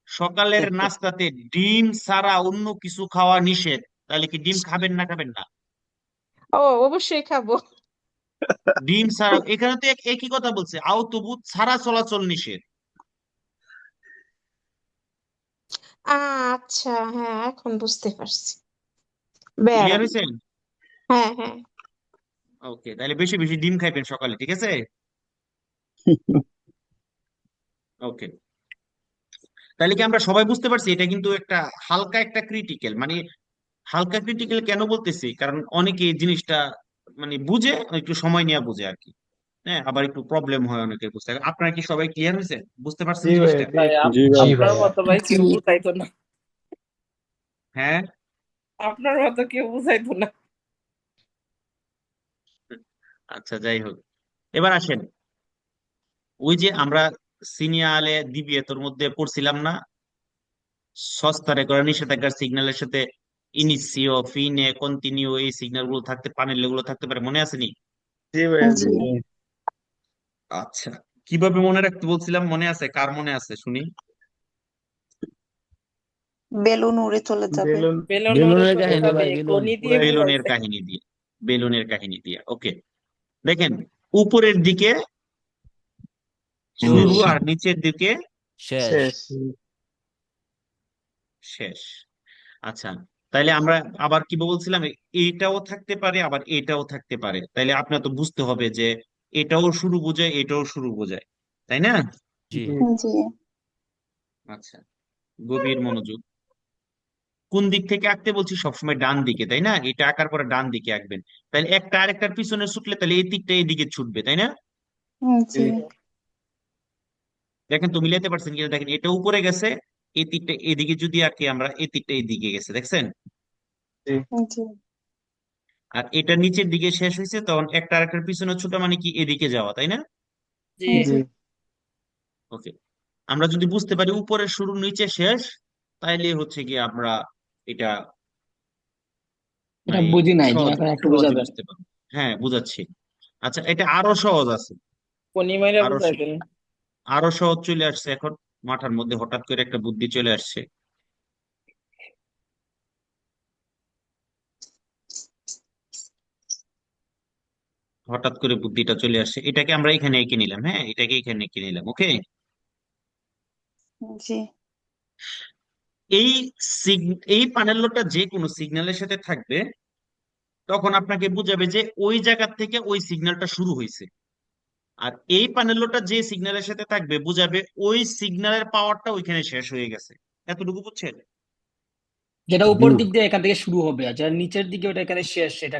সকালের নাস্তাতে ডিম ছাড়া অন্য কিছু খাওয়া নিষেধ, তাহলে কি ডিম খাবেন না খাবেন না? ও অবশ্যই খাবো। ডিম ছাড়া, এখানে তো একই কথা বলছে, আউতবুত ছাড়া চলাচল নিষেধ। আচ্ছা, হ্যাঁ এখন বুঝতে পারছি। বেড়া। ক্লিয়ার হয়েছেন? হ্যাঁ হ্যাঁ। ওকে, তাহলে বেশি বেশি ডিম খাইবেন সকালে, ঠিক আছে? ওকে, তাহলে কি আমরা সবাই বুঝতে পারছি এটা কিন্তু একটা হালকা একটা ক্রিটিক্যাল, মানে হালকা ক্রিটিক্যাল কেন বলতেছি, কারণ অনেকে এই জিনিসটা মানে বুঝে, একটু সময় নিয়ে বুঝে আর কি। হ্যাঁ, আবার একটু প্রবলেম হয় অনেকে বুঝতে। আপনারা কি সবাই ক্লিয়ার হয়েছে, বুঝতে পারছেন জি ভাইয়া, জিনিসটা? জি ভাই জি জি ভাই। আপনার ভাইয়া। মতো ভাই কেউ বুঝাইতো না। হ্যাঁ, আপনার মতো কেউ বুঝাইতো না। আচ্ছা যাই হোক, এবার আসেন, ওই যে আমরা সিনিয়ালে দিবিয়ে তোর মধ্যে পড়ছিলাম না, সস্তারে করে নিষেধাজ্ঞার সিগন্যালের সাথে ইনিসিও, ফিনে, কন্টিনিউ এই সিগন্যাল গুলো থাকতে, পানির গুলো থাকতে পারে, মনে আছে নি? জি ভাইয়া, জি। জি। আচ্ছা, কিভাবে মনে রাখতে বলছিলাম, মনে আছে? কার মনে আছে শুনি? বেলুন উড়ে চলে যাবে। বেলুন। বেলুন উড়ে বেলুনের চলে কাহিনী যাবে ভাই, বেলুন গণি দিয়ে বেলুনের বুঝাইছে। কাহিনী দিয়ে, বেলুনের কাহিনী দিয়ে। ওকে, দেখেন, উপরের দিকে শুরু, শুরু আর নিচের দিকে শেষ। শেষ। শেষ। আচ্ছা, তাইলে আমরা আবার কি বলছিলাম, এইটাও থাকতে পারে আবার এটাও থাকতে পারে, তাইলে আপনার তো বুঝতে হবে যে এটাও শুরু বোঝায় এটাও শুরু বোঝায়, তাই না? জি জি। জি। আচ্ছা, গভীর মনোযোগ। কোন দিক থেকে আঁকতে বলছি? সবসময় ডান দিকে, তাই না? এটা আঁকার পরে ডান দিকে আঁকবেন। তাহলে একটা আরেকটার পিছনে ছুটলে তাহলে এই দিকটা এইদিকে ছুটবে, তাই না? জি। দেখেন তো মিলাইতে পারছেন কিনা, দেখেন এটা উপরে গেছে, এই তীরটা এদিকে যদি আঁকি আমরা, এই তীরটা এইদিকে গেছে, দেখছেন? জি। জি। আর এটা নিচের দিকে শেষ হয়েছে, তখন একটা আরেকটার পিছনে ছোটা মানে কি এদিকে যাওয়া, তাই না? জি জি। ওকে, আমরা যদি বুঝতে পারি উপরে শুরু নিচে শেষ, তাইলে হচ্ছে কি আমরা এটা এটা মানে বুঝি নাই, দয়া সহজ করে একটু সহজে বুঝাবেন। বুঝতে পারবো। হ্যাঁ, বুঝাচ্ছি। আচ্ছা, এটা আরো সহজ আছে, কোনি মাইরা আরো বুঝাইতেন। আরো সহজ চলে আসছে এখন মাথার মধ্যে, হঠাৎ করে একটা বুদ্ধি চলে আসছে। হঠাৎ করে বুদ্ধিটা চলে আসছে, এটাকে আমরা এখানে এঁকে নিলাম, হ্যাঁ এটাকে এখানে এঁকে নিলাম। ওকে, জি। এই এই প্যানেলটা যে কোনো সিগন্যালের সাথে থাকবে, তখন আপনাকে বুঝাবে যে ওই জায়গা থেকে ওই সিগন্যালটা শুরু হয়েছে। আর এই প্যানেলটা যে সিগন্যালের সাথে থাকবে বুঝাবে ওই সিগন্যালের পাওয়ারটা ওইখানে শেষ হয়ে গেছে। এতটুকু বুঝছেন? যেটা জি উপর দিক দিয়ে এখান থেকে শুরু হবে আর যেটা নিচের দিকে ওটা এখানে শেষ, সেটা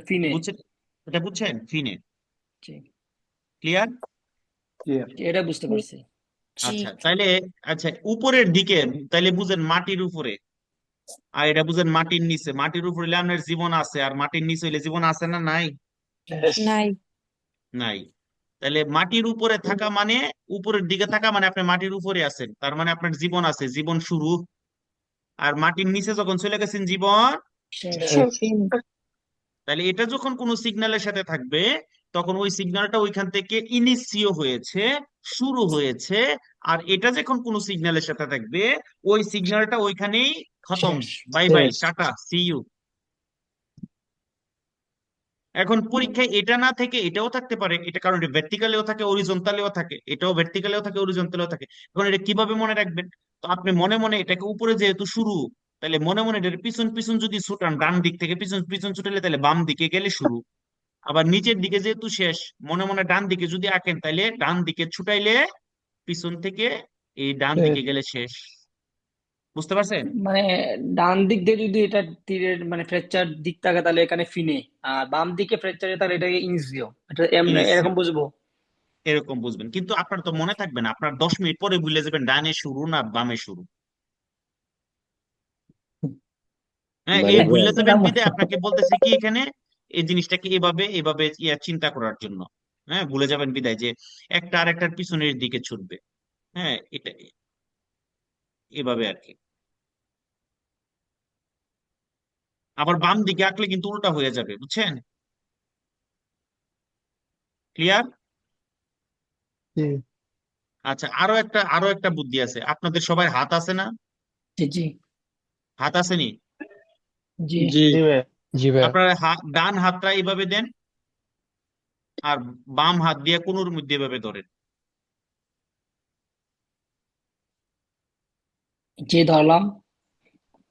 ফিনে। বুঝছেন? এটা বুঝছেন? ফিনে জি। ক্লিয়ার? ক্লিয়ার। এটা বুঝতে পারছি। আচ্ছা তাইলে, আচ্ছা উপরের দিকে তাইলে বুঝেন মাটির উপরে, আর এটা বুঝেন মাটির নিচে। মাটির উপরে হইলে আপনার জীবন আছে, আর মাটির নিচে হইলে জীবন আছে না নাই? নাই। নাই। তাহলে মাটির উপরে থাকা মানে, উপরের দিকে থাকা মানে আপনি মাটির উপরে আছেন, তার মানে আপনার জীবন আছে, জীবন শুরু। আর মাটির নিচে যখন চলে গেছেন জীবন শেষ। তাহলে এটা যখন কোনো সিগন্যালের সাথে থাকবে, তখন ওই সিগন্যালটা ওইখান থেকে ইনিশিও হয়েছে, শুরু হয়েছে। আর এটা যখন কোনো সিগন্যালের সাথে থাকবে, ওই সিগন্যালটা ওইখানেই খতম, শেষ। Bye bye, tata, see you. এখন পরীক্ষায় এটা না থেকে এটাও থাকতে পারে, এটা কারণ এটা ভার্টিক্যালেও থাকে, অরিজন্টালেও থাকে, এটাও ভার্টিক্যালেও থাকে, অরিজন্টালেও থাকে। এখন এটা কিভাবে মনে রাখবেন? তো আপনি মনে মনে এটাকে উপরে যেহেতু শুরু, তাহলে মনে মনে এটার পিছন পিছন যদি ছুটান, ডান দিক থেকে পিছন পিছন ছুটালে তাহলে বাম দিকে গেলে শুরু। আবার নিচের দিকে যেহেতু শেষ, মনে মনে ডান দিকে যদি আঁকেন তাহলে ডান দিকে ছুটাইলে পিছন থেকে এই ডান দিকে গেলে শেষ। বুঝতে পারছেন? মানে ডান দিক দিয়ে যদি এটা তীরের মানে ফ্র্যাকচার দিক থাকে তাহলে এখানে ফিনে, আর বাম দিকে ফ্র্যাকচারে তাহলে এটাকে ইনিসিও, এটা ইনিশিও, এরকম বুঝবো। এরকম বুঝবেন। কিন্তু আপনার তো মনে থাকবে না, আপনার 10 মিনিট পরে ভুলে যাবেন ডানে শুরু না বামে শুরু। হ্যাঁ, এই মানিক ভুলে ভাই, যাবেন বিদায় আপনাকে বলতেছে কি এখানে এই জিনিসটাকে এভাবে এভাবে চিন্তা করার জন্য। হ্যাঁ, ভুলে যাবেন বিদায় যে একটা আর একটার পিছনের দিকে ছুটবে। হ্যাঁ, এটা এভাবে আর কি। আবার বাম দিকে আঁকলে কিন্তু উল্টা হয়ে যাবে, বুঝছেন? ক্লিয়ার? জি আচ্ছা, আরো একটা বুদ্ধি আছে। আপনাদের সবার হাত আছে না? জি জি হাত আসেনি? জি। জি জি ভাই। আপনারা ডান হাতটা এইভাবে দেন, আর বাম হাত দিয়ে কোনুর মধ্যে এভাবে ধরেন। জি ধরলাম।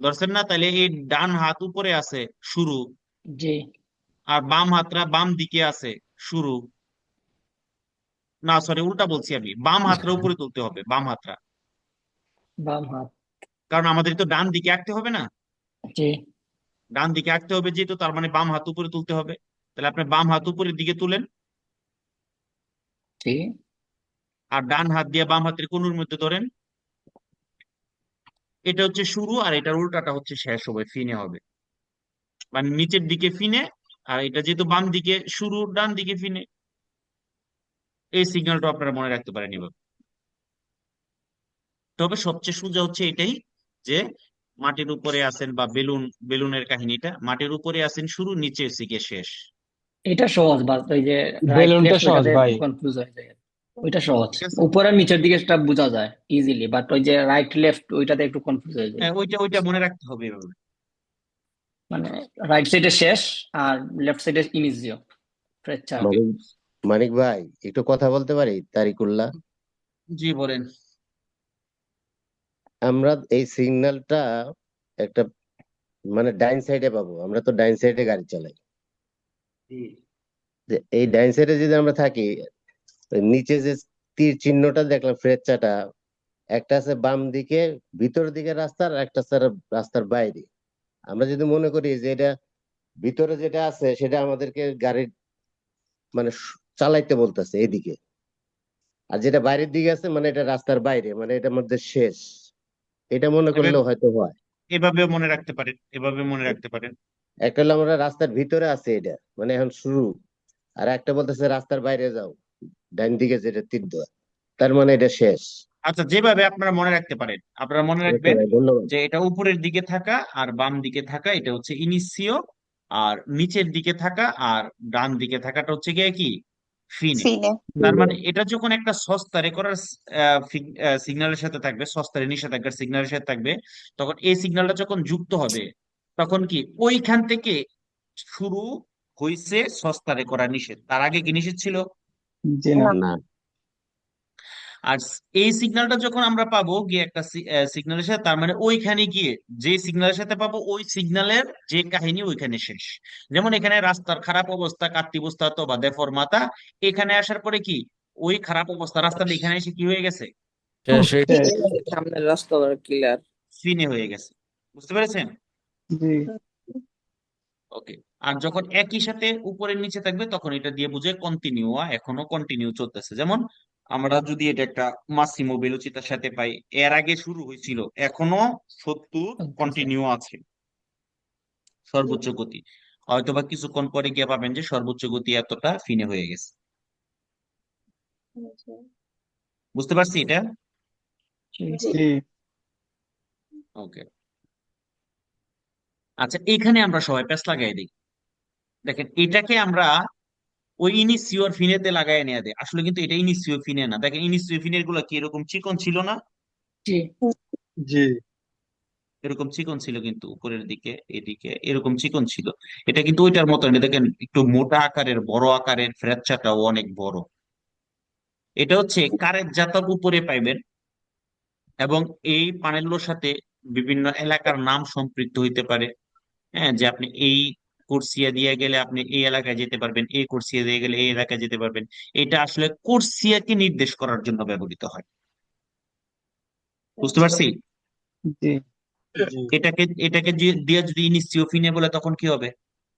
ধরছেন না? তাহলে এই ডান হাত উপরে আছে, শুরু। জি। আর বাম হাতটা বাম দিকে আছে, শুরু। না সরি, উল্টা বলছি আমি, বাম হাতটা উপরে তুলতে হবে, বাম হাতটা। বাম হাত। কারণ আমাদের তো ডান দিকে আঁকতে হবে না, জি ডান দিকে আঁকতে হবে যেহেতু, তার মানে বাম হাত উপরে তুলতে হবে। তাহলে আপনি বাম হাত উপরের দিকে তুলেন, জি। আর ডান হাত দিয়ে বাম হাতের কনুর মধ্যে ধরেন। এটা হচ্ছে শুরু, আর এটার উল্টাটা হচ্ছে শেষ হবে, ফিনে হবে। মানে নিচের দিকে ফিনে, আর এটা যেহেতু বাম দিকে শুরু, ডান দিকে ফিনে। এই সিগন্যালটা আপনারা মনে রাখতে পারেন এভাবে। তবে সবচেয়ে সোজা হচ্ছে এটাই, যে মাটির উপরে আছেন, বা বেলুনের কাহিনীটা, মাটির উপরে আছেন শুরু, নিচে হচ্ছে গিয়ে শেষ। এটা সহজ, বাস ওই যে রাইট বেলুনটা লেফট সহজ ওইটাতে ভাই। কনফিউজ হয়ে যায়। ওইটা সহজ, ঠিক আছে, উপর আর নিচের দিকে সেটা বোঝা যায় ইজিলি, বাট ওই যে রাইট লেফট ওইটাতে একটু কনফিউজ হয়ে যায়। হ্যাঁ, ওইটা ওইটা মনে রাখতে হবে এভাবে। মানে রাইট সাইডে শেষ আর লেফট সাইডে ইনিসিও ফ্র্যাকচার। ওকে, মানিক মানিক ভাই, একটু কথা বলতে পারি? তারিকুল্লাহ, জি বলেন। আমরা এই সিগন্যালটা একটা মানে ডাইন সাইডে পাবো, আমরা তো ডাইন সাইডে গাড়ি চালাই। জি। যে এই ডাইন সাইডে যদি আমরা থাকি, ওই নিচে যে তীর চিহ্নটা দেখলাম, ফ্রেচ্চাটা, একটা আছে বাম দিকে ভিতর দিকে রাস্তার, আর একটা আছে রাস্তার বাইরে। আমরা যদি মনে করি যে এটা ভিতরে যেটা আছে সেটা আমাদেরকে গাড়ির মানে চালাইতে বলতেছে এদিকে, আর যেটা বাইরের দিকে আছে মানে এটা রাস্তার বাইরে, মানে এটার মধ্যে শেষ। এটা মনে এভাবে করলেও হয়তো হয়। এভাবেও মনে রাখতে পারেন, এভাবে মনে রাখতে পারেন। একটা হলো আমরা রাস্তার ভিতরে আছে এটা মানে এখন শুরু, আর একটা বলতেছে রাস্তার বাইরে যাও, ডান দিকে যেটা তীর দেওয়া, তার মানে এটা শেষ। আচ্ছা, যেভাবে আপনারা মনে রাখতে পারেন, আপনারা মনে ওকে রাখবেন ভাই, ধন্যবাদ। যে এটা উপরের দিকে থাকা আর বাম দিকে থাকা এটা হচ্ছে ইনিশিও, আর নিচের দিকে থাকা আর ডান দিকে থাকাটা হচ্ছে গিয়ে কি, ফিনে। ফিনে। তার মানে এটা যখন একটা সস্তারে করার সিগন্যালের সাথে থাকবে, সস্তারে নিষেধাজ্ঞার সিগন্যালের সাথে থাকবে, তখন এই সিগন্যালটা যখন যুক্ত হবে, তখন কি ওইখান থেকে শুরু হইছে সস্তারে করা নিষেধ। তার আগে কি নিষেধ ছিল? জি না। না। না, আর এই সিগন্যালটা যখন আমরা পাবো গিয়ে একটা সিগন্যালের সাথে, তার মানে ওইখানে গিয়ে যে সিগন্যালের সাথে পাবো ওই সিগন্যালের যে কাহিনী ওইখানে শেষ। যেমন এখানে রাস্তার খারাপ অবস্থা, কার্তিবস্থা তো বা দেফরমাতা, এখানে আসার পরে কি ওই খারাপ অবস্থা রাস্তাটা এখানে এসে কি হয়ে গেছে, শেষ হয়ে শেষ। সামনের রাস্তা ক্লিয়ার। ফিনে হয়ে গেছে। বুঝতে পেরেছেন? জি ওকে। আর যখন একই সাথে উপরের নিচে থাকবে তখন এটা দিয়ে বুঝে কন্টিনিউ, এখনো কন্টিনিউ চলতেছে। যেমন আমরা যদি এটা একটা মাসিমো বেলুচিতার সাথে পাই, এর আগে শুরু হয়েছিল, এখনো 70 আচ্ছা কন্টিনিউ আছে সর্বোচ্চ গতি। হয়তোবা কিছুক্ষণ পরে গিয়ে পাবেন যে সর্বোচ্চ গতি এতটা ফিনে হয়ে গেছে। বুঝতে পারছি এটা? জি জি জি ওকে। আচ্ছা, এখানে আমরা সবাই প্যাচ লাগাই দিই। দেখেন, এটাকে আমরা ওই ইনিসিওর ফিনেতে লাগাই নিয়ে দেয়, আসলে কিন্তু এটা ইনিসিও ফিনে না। দেখেন ইনিসিও ফিনের গুলো কি এরকম চিকন ছিল না? জি জি এরকম চিকন ছিল, কিন্তু উপরের দিকে এদিকে এরকম চিকন ছিল। এটা কিন্তু ওইটার মতো না, দেখেন একটু মোটা আকারের, বড় আকারের, ফ্র্যাকচারটাও অনেক বড়। এটা হচ্ছে কারের জাতার উপরে পাইবেন, এবং এই পানেলগুলোর সাথে বিভিন্ন এলাকার নাম সম্পৃক্ত হইতে পারে। হ্যাঁ, যে আপনি এই কোর্সিয়া দিয়ে গেলে আপনি এই এলাকায় যেতে পারবেন, এই কোর্সিয়া দিয়ে গেলে এই এলাকায় যেতে পারবেন। এটা আসলে কোর্সিয়াকে নির্দেশ করার জন্য ব্যবহৃত হয়। বুঝতে পারছি? জি জি এটাকে দিয়ে যদি ইনিসিও ফিনে বলে তখন কি হবে?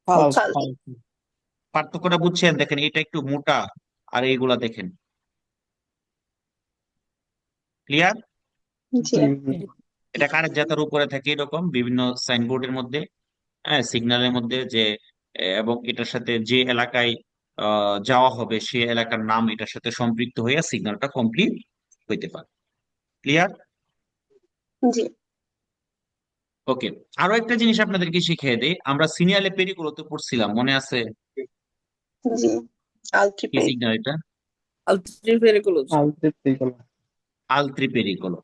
ফালতু ফালতু ফালতু পার্থক্যটা বুঝছেন? দেখেন এটা একটু মোটা, আর এইগুলা দেখেন। ক্লিয়ার? জি জি জি এটা কারের জাতার উপরে থাকে এরকম বিভিন্ন সাইনবোর্ডের মধ্যে, হ্যাঁ, সিগন্যালের মধ্যে, যে এবং এটার সাথে যে এলাকায় যাওয়া হবে সে এলাকার নাম এটার সাথে সম্পৃক্ত হয়ে সিগন্যালটা কমপ্লিট হইতে পারে। ক্লিয়ার? জি ওকে। আরো একটা জিনিস আপনাদেরকে শিখিয়ে দেই, আমরা সিনিয়ালে পেরিকুলোতে পড়ছিলাম, মনে আছে? জি কি আলট্রিপেড সিগন্যাল এটা? আলট্রিপেরিকুলোস। ফালতু এগুলো আলত্রি পেরিকুলো।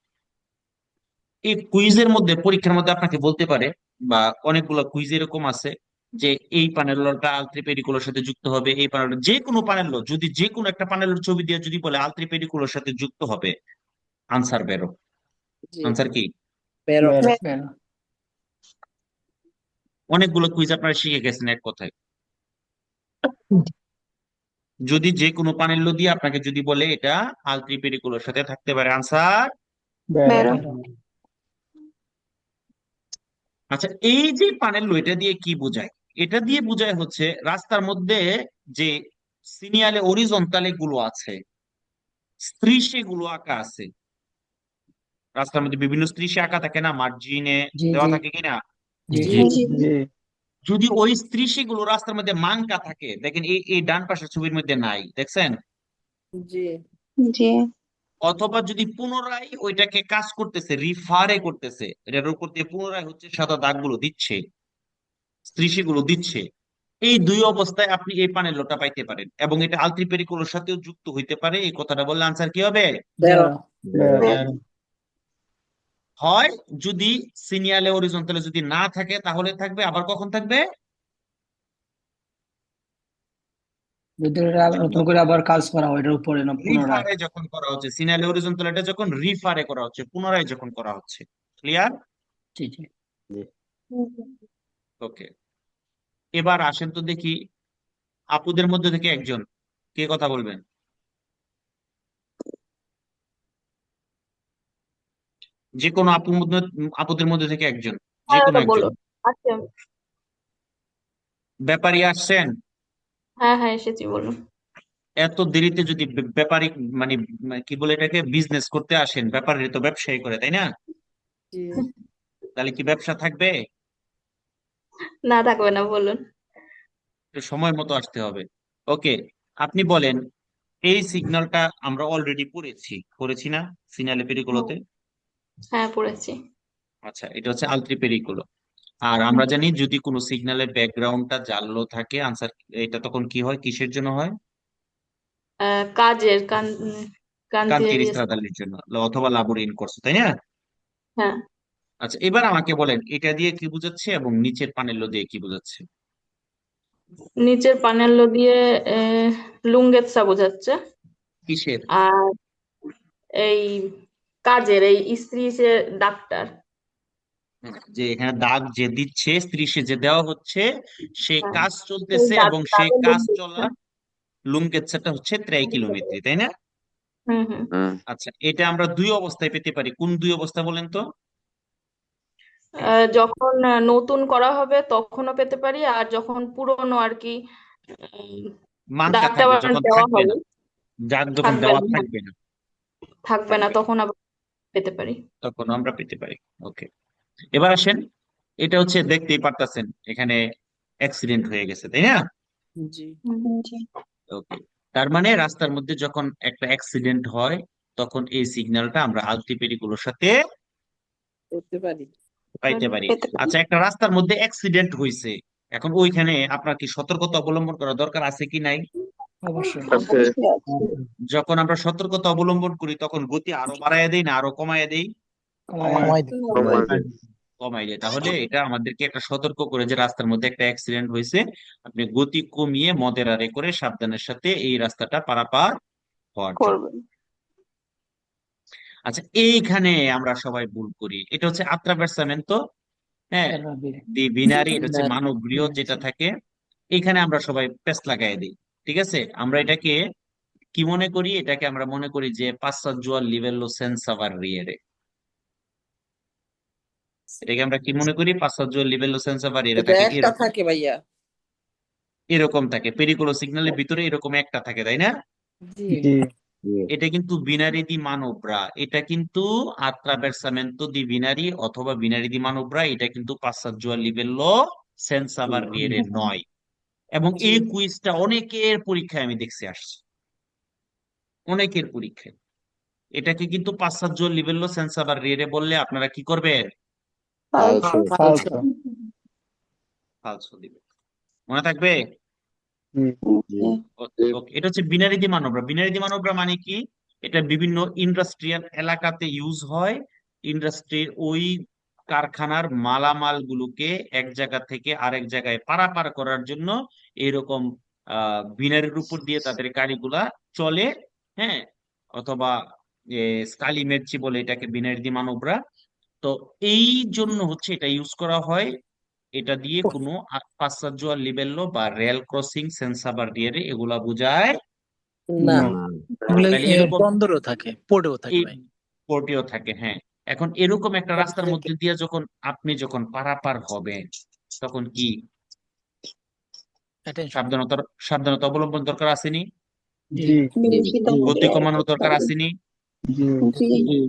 এই কুইজের মধ্যে, পরীক্ষার মধ্যে আপনাকে বলতে পারে, বা অনেকগুলো কুইজ এরকম আছে যে এই প্যানেলটা আলত্রি পেরিকুলোর সাথে যুক্ত হবে, এই প্যানেল, যে কোনো প্যানেল, যদি যে কোনো একটা প্যানেলের ছবি দিয়ে যদি বলে আলত্রি পেরিকুলোর সাথে যুক্ত হবে, আনসার বেরো। জি আনসার কি? বেরো। বেরো বেরো। অনেকগুলো কুইজ আপনারা শিখে গেছেন এক কথায়। যদি যে কোনো প্যানেল দিয়ে আপনাকে যদি বলে এটা আলত্রি পেরিকুলোর সাথে থাকতে পারে, আনসার। বেরো বেরো বেরো। আচ্ছা, এই যে প্যানেল, এটা দিয়ে কি বোঝায়? এটা দিয়ে বোঝায় হচ্ছে রাস্তার মধ্যে যে সিনিয়ালে অরিজন্টালে গুলো আছে, স্ত্রীসে গুলো আঁকা আছে। রাস্তার মধ্যে বিভিন্ন স্ত্রীসে আঁকা থাকে না, মার্জিনে জি দেওয়া জি থাকে কিনা? জি জি জি জি যদি ওই স্ত্রীসে গুলো রাস্তার মধ্যে মাঙ্কা থাকে, দেখেন এই এই ডান পাশের ছবির মধ্যে নাই, দেখছেন? জি জি অথবা যদি পুনরায় ওইটাকে কাজ করতেছে, রিফারে করতেছে, এটার উপর দিয়ে পুনরায় হচ্ছে সাদা দাগগুলো দিচ্ছে, স্ত্রীসে গুলো দিচ্ছে, এই দুই অবস্থায় আপনি এই প্যানেলটা পাইতে পারেন, এবং এটা আলত্রিপেরিকুলোর সাথেও যুক্ত হইতে পারে। এই কথাটা বললে আনসার কি হবে? বেরো। বেরো বেরো হয় যদি সিনিয়ালে অরিজন্টালে যদি না থাকে তাহলে থাকবে, আবার কখন থাকবে? যদি এটা নতুন করে আবার কাজ করা হয় এটার উপরে না পুনরায়। রিফারে যখন করা হচ্ছে, সিনিয়ালে অরিজন্টাল, এটা যখন রিফারে করা হচ্ছে, পুনরায় যখন করা হচ্ছে। ক্লিয়ার? জি জি ওকে। এবার আসেন তো দেখি, আপুদের মধ্যে থেকে একজন কে কথা বলবেন? যে কোনো আপুদের মধ্যে থেকে একজন, যে হ্যাঁ কোনো ওটা একজন। বলুন। আচ্ছা, ব্যাপারী আসছেন? হ্যাঁ হ্যাঁ এসেছি, বলুন। এত দেরিতে যদি ব্যাপারী, মানে মানে কি বলে এটাকে, বিজনেস করতে আসেন, ব্যাপারী তো ব্যবসায়ী করে, তাই না? জি তাহলে কি ব্যবসা থাকবে? না, থাকবে না, বলুন। একটু সময় মতো আসতে হবে। ওকে, আপনি বলেন, এই সিগন্যালটা আমরা অলরেডি পড়েছি না সিগন্যালে হুম, পেরিকুলোতে? হ্যাঁ পড়েছি। আচ্ছা, এটা হচ্ছে আলত্রি পেরিকুলো। আর আমরা জানি যদি কোনো সিগন্যালের ব্যাকগ্রাউন্ডটা জানলো থাকে, আনসার এটা তখন কি হয়, কিসের জন্য হয়? কাজের কান্তির কান্তির স্ত্রাদালের জন্য, অথবা লাবোর ইন করছো, তাই না? হ্যাঁ, আচ্ছা, এবার আমাকে বলেন এটা দিয়ে কি বোঝাচ্ছে এবং নিচের পানেলো দিয়ে কি বোঝাচ্ছে? নিচের পানেলো দিয়ে লুঙ্গেতসা বোঝাচ্ছে। কিসের? আর এই কাজের এই স্ত্রী যে ডাক্তার। যে এখানে দাগ যে দিচ্ছে, স্ত্রী সে যে দেওয়া হচ্ছে, সে হ্যাঁ, কাজ এই চলতেছে, এবং সে দাগের কাজ লুঙ্গেতসা। চলার লুঙ্গেচ্ছাটা হচ্ছে 3 কিলোমিটার, তাই না? হুম হুম। হুম আচ্ছা, এটা আমরা দুই অবস্থায় পেতে পারি, কোন দুই অবস্থা বলেন তো? যখন নতুন করা হবে তখনও পেতে পারি, আর যখন পুরনো আর কি মানকা দাগটা থাকবে, আবার যখন দেওয়া থাকবে হবে। না, যাক যখন থাকবে দেওয়া না থাকবে না, থাকবে না থাকবে না, তখন আবার পেতে পারি। তখন আমরা পেতে পারি। ওকে, এবার আসেন, এটা হচ্ছে দেখতেই পারতেছেন এখানে অ্যাক্সিডেন্ট হয়ে গেছে, তাই না? জি জি ওকে, তার মানে রাস্তার মধ্যে যখন একটা অ্যাক্সিডেন্ট হয় তখন এই সিগন্যালটা আমরা আলটিপেরিগুলোর সাথে করতে পারি। পাইতে পারি। পেতে পারি। আচ্ছা, একটা রাস্তার মধ্যে অ্যাক্সিডেন্ট হয়েছে, এখন ওইখানে আপনার কি সতর্কতা অবলম্বন করা দরকার আছে কি নাই? অবশ্যই। আছে। অবশ্যই আছে। যখন আমরা সতর্কতা অবলম্বন করি তখন গতি আরো বাড়ায় দেই না আরো কমায় দেই? কমায় দিই। কমায় দেয়। কমাই দেয়। তাহলে এটা আমাদেরকে একটা সতর্ক করে যে রাস্তার মধ্যে একটা অ্যাক্সিডেন্ট হয়েছে, আপনি গতি কমিয়ে মদেরারে করে সাবধানের সাথে এই রাস্তাটা পারাপার হওয়ার জন্য। করবেন। আচ্ছা, এইখানে আমরা সবাই ভুল করি, এটা হচ্ছে আত্রাভার্সামেন্তো, হ্যাঁ, দি বিনারি, এটা হচ্ছে মানবীয় যেটা থাকে, এখানে আমরা সবাই পেস লাগাই দিই। ঠিক আছে, আমরা এটাকে কি মনে করি? এটাকে আমরা মনে করি যে passaggio a livello senza barriere। এটাকে আমরা কি মনে করি? passaggio a livello senza barriere এটা থাকে একটা এরকম, থাকে ভাইয়া। এরকম থাকে পেরিকুলো সিগন্যালের ভিতরে এরকম একটা থাকে, তাই না? জি জি এটা কিন্তু বিনারি দি মানোব্রা, এটা কিন্তু attraversamento di binari অথবা বিনারি দি মানোব্রা, এটা কিন্তু passaggio a livello senza barriere নয়। এবং জি এই কুইজটা অনেকের পরীক্ষায় আমি দেখছি আসছে, অনেকের পরীক্ষায়। এটাকে কিন্তু passaggio a livello senza barriere বললে আপনারা কি করবেন? ফালসো। ফালসো। ফালসো দিবে, মনে থাকবে? জি জি ওকে, এটা হচ্ছে বিনারি দি মানোব্রা। বিনারি দি মানোব্রা মানে কি? এটা বিভিন্ন ইন্ডাস্ট্রিয়াল এলাকাতে ইউজ হয়। ইন্ডাস্ট্রির ওই কারখানার মালামাল গুলোকে এক জায়গা থেকে আরেক জায়গায় পারাপার করার জন্য এরকম বিনারির উপর দিয়ে তাদের গাড়িগুলা চলে, হ্যাঁ, অথবা স্কালি মের্চি বলে এটাকে বিনারি দি মানোব্রা। তো এই জন্য হচ্ছে এটা ইউজ করা হয়। এটা দিয়ে কোনো passaggio a livello বা রেল ক্রসিং সেন্সা বার্রিয়ারে এগুলা বোঝায় না। না। এগুলো তাহলে এরকম বন্দরও থাকে, পোর্টেও থাকে এই ভাই। পোর্টেও থাকে, হ্যাঁ। এখন এরকম একটা রাস্তার মধ্যে দিয়ে আপনি যখন পারাপার হবেন তখন কি Attention. সাবধানতা অবলম্বন দরকার আসেনি? জি বেশি দাম গতি দিয়ে কমানোর করতে দরকার পারি। আসেনি? জি জি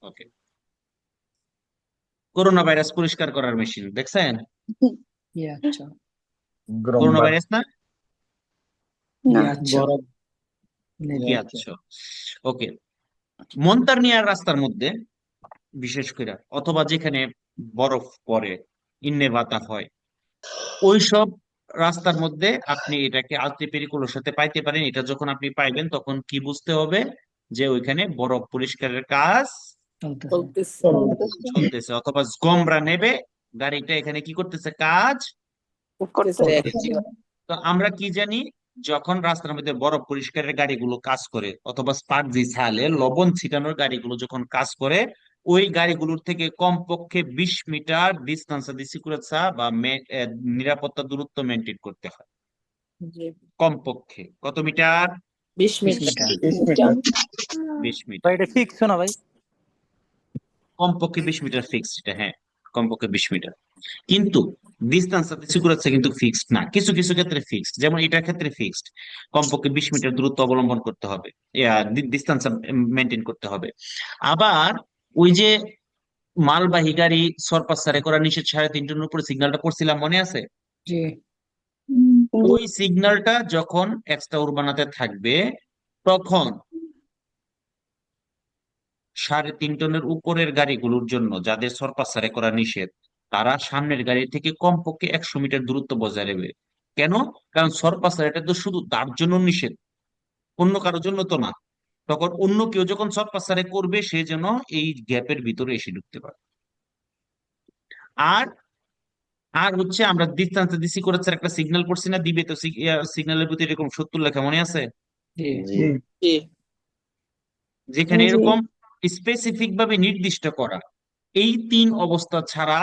ওকে, করোনা ভাইরাস পরিষ্কার করার মেশিন দেখছেন? আচ্ছা। করোনা ভাইরাস না? না আচ্ছা। কি আচ্ছা, ওকে। মন্তারনিয়ার রাস্তার মধ্যে বিশেষ করে, অথবা যেখানে বরফ পড়ে, ইন্নেভাতা হয়, ওইসব রাস্তার মধ্যে আপনি এটাকে আলটিপেরিকুলোর সাথে পাইতে পারেন। এটা যখন আপনি পাইবেন তখন কি বুঝতে হবে? যে ওইখানে বরফ পরিষ্কারের কাজ চলতেছে। চলতেছে, অথবা স্গমরা নেবে গাড়িটা এখানে কি করতেছে? কাজ করতেছে করতেছে। তো আমরা কি জানি, যখন রাস্তার মধ্যে বরফ পরিষ্কারের গাড়িগুলো কাজ করে অথবা স্পার্জি ছালে লবণ ছিটানোর গাড়িগুলো যখন কাজ করে, ওই গাড়িগুলোর থেকে কমপক্ষে 20 মিটার ডিস্টেন্স দি সিকিউরিটি বা নিরাপত্তা দূরত্ব মেনটেন করতে হয়। জি কমপক্ষে কত মিটার? 20 মিনিট। 20 মিটার 20 ভাই মিটার, এটা ফিক্স না ভাই? কমপক্ষে 20 মিটার ফিক্সড, এটা হ্যাঁ, কমপক্ষে 20 মিটার। কিন্তু ডিস্টেন্স সিকিউরিটি কিন্তু ফিক্সড না, কিছু কিছু ক্ষেত্রে ফিক্সড, যেমন এটার ক্ষেত্রে ফিক্সড, কমপক্ষে 20 মিটার দূরত্ব অবলম্বন করতে হবে, ডিস্টেন্স মেনটেন করতে হবে। আবার ওই যে মালবাহী গাড়ি সরপাসারে করা নিষেধ 3.5 টনের উপরে সিগন্যালটা পড়ছিলাম, মনে আছে? জি ওই সিগন্যালটা যখন এক্সট্রা উরবানাতে থাকবে তখন 3.5 টনের উপরের গাড়িগুলোর জন্য যাদের সরপাসারে করা নিষেধ, তারা সামনের গাড়ি থেকে কমপক্ষে 100 মিটার দূরত্ব বজায় রাখবে। কেন? কারণ সরপাসার এটা তো শুধু তার জন্য নিষেধ, অন্য কারোর জন্য তো না। তখন অন্য কেউ যখন সরপাসারে করবে সে যেন এই গ্যাপের ভিতরে এসে ঢুকতে পারে। আর আর হচ্ছে আমরা ডিস্টেন্স দিছি করেছে একটা সিগন্যাল পড়ছি না, দিবে তো সিগন্যালের প্রতি এরকম 70 লেখা, মনে আছে? জি জি জি যেখানে জি এরকম স্পেসিফিক ভাবে নির্দিষ্ট করা, এই 3 অবস্থা ছাড়া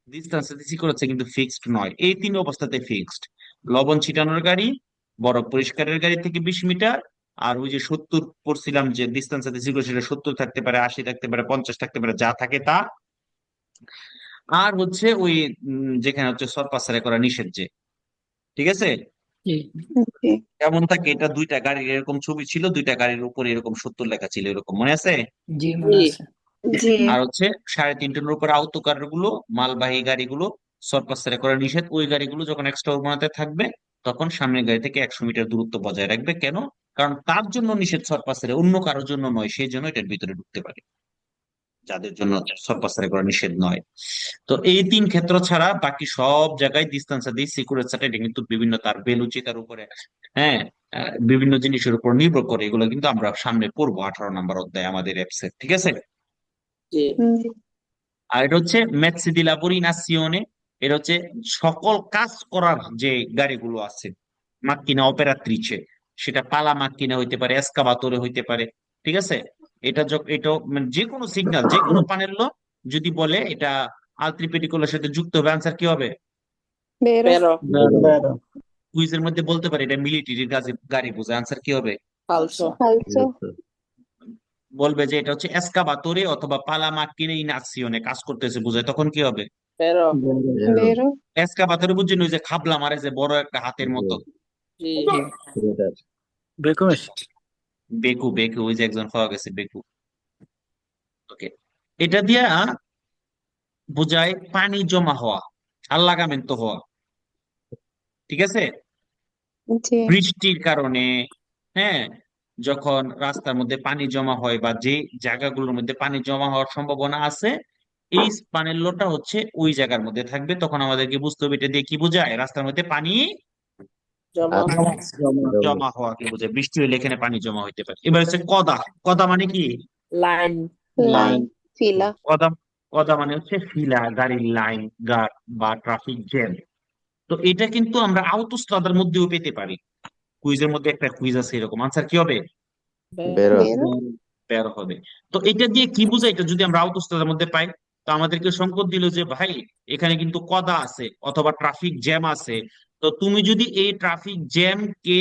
ডিস্টেন্স দিছি করেছে কিন্তু ফিক্সড নয়। এই 3 অবস্থাতে ফিক্সড: লবণ ছিটানোর গাড়ি, বরফ পরিষ্কারের গাড়ি থেকে 20 মিটার, আর ওই যে 70 পড়ছিলাম যে ডিস্টেন্স দিছি করে, সেটা 70 থাকতে পারে, 80 থাকতে পারে, 50 থাকতে পারে, যা থাকে তা। আর হচ্ছে ওই যেখানে হচ্ছে সরপাসারে করা নিষেধ যে, ঠিক আছে? জি জি কেমন থাকে এটা, দুইটা গাড়ির এরকম ছবি ছিল, দুইটা গাড়ির উপরে এরকম 70 লেখা ছিল, এরকম মনে আছে? জি মনে আছে। জি আর হচ্ছে 3.5 টনের উপরে আউটোকার গুলো, মালবাহী গাড়িগুলো সরপাস্তারে করা নিষেধ। ওই গাড়িগুলো যখন এক্সট্রা ওমানাতে থাকবে তখন সামনের গাড়ি থেকে 100 মিটার দূরত্ব বজায় রাখবে। কেন? কারণ তার জন্য নিষেধ সরপাস্তারে, অন্য কারোর জন্য নয়, সেই জন্য এটার ভিতরে ঢুকতে পারে, যাদের জন্য সরপাস্তারে করা নিষেধ নয়। তো এই 3 ক্ষেত্র ছাড়া বাকি সব জায়গায় ডিস্টেন্স দিয়ে সিকিউরিটি এটা কিন্তু বিভিন্ন তার বেলুচি তার উপরে, হ্যাঁ, বিভিন্ন জিনিসের উপর নির্ভর করে। এগুলো কিন্তু আমরা সামনে পড়বো 18 নম্বর অধ্যায় আমাদের অ্যাপসে, ঠিক আছে? জি জি আর এটা হচ্ছে মেসি দি লাবোরি নাসিওনে, এটা হচ্ছে সকল কাজ করার যে গাড়িগুলো আছে, মাক্কিনা অপেরাত্রিচে, সেটা পালা মাক্কিনা হইতে পারে, এসকাভাতরে হইতে পারে, ঠিক আছে? এটা মানে যে কোনো সিগন্যাল, যে কোনো পানেল্লো যদি বলে এটা আলত্রিপেডিকুলার সাথে যুক্ত হবে, আনসার কি হবে? বেরো pero বেরো কুইজের মধ্যে বলতে পারে এটা মিলিটারি গাড়ি বোঝায়, আনসার কি হবে? falso ফালসো বলবে যে এটা হচ্ছে এসকাভাতরে অথবা পালা মাক্কিনা ইনাসিওনে কাজ করতেছে বোঝায়, তখন কি হবে? pero বেরো বেরো এসকাভাতরে বুঝছেন, ওই যে খাবলা মারে যে বড় একটা হাতের মতো, জি বেকু মেশিন। বেকু, বেকু, ওই যে একজন পাওয়া গেছে বেকু। ওকে, এটা দিয়া বোঝায় পানি জমা হওয়া, আল্লাগামেন্তো হওয়া, ঠিক আছে? জি বৃষ্টির কারণে, হ্যাঁ, যখন রাস্তার মধ্যে পানি জমা হয় বা যে জায়গাগুলোর মধ্যে পানি জমা হওয়ার সম্ভাবনা আছে, এই পানেল্লোটা হচ্ছে ওই জায়গার মধ্যে থাকবে, তখন আমাদেরকে বুঝতে হবে এটা দিয়ে কি বোঝায়, রাস্তার মধ্যে পানি জমা জমা হওয়াকে বোঝায়। বৃষ্টি হলে এখানে পানি জমা হইতে পারে। এবার হচ্ছে কদা। কদা মানে কি? লাইন লাইন ফিলা কদা, কদা মানে হচ্ছে ফিলা, গাড়ির লাইন, গার্ড বা ট্রাফিক জ্যাম। তো এটা কিন্তু আমরা আউটোস্ট্রাদার মধ্যেও পেতে পারি। কুইজের মধ্যে একটা কুইজ আছে এরকম, আনসার কি হবে? বেরো বেরো বের হবে। তো এটা দিয়ে কি বোঝায়, এটা যদি আমরা আউটোস্ট্রাদার মধ্যে পাই, তো আমাদেরকে সংকেত দিল যে ভাই এখানে কিন্তু কদা আছে অথবা ট্রাফিক জ্যাম আছে। তো তুমি যদি এই ট্রাফিক জ্যাম কে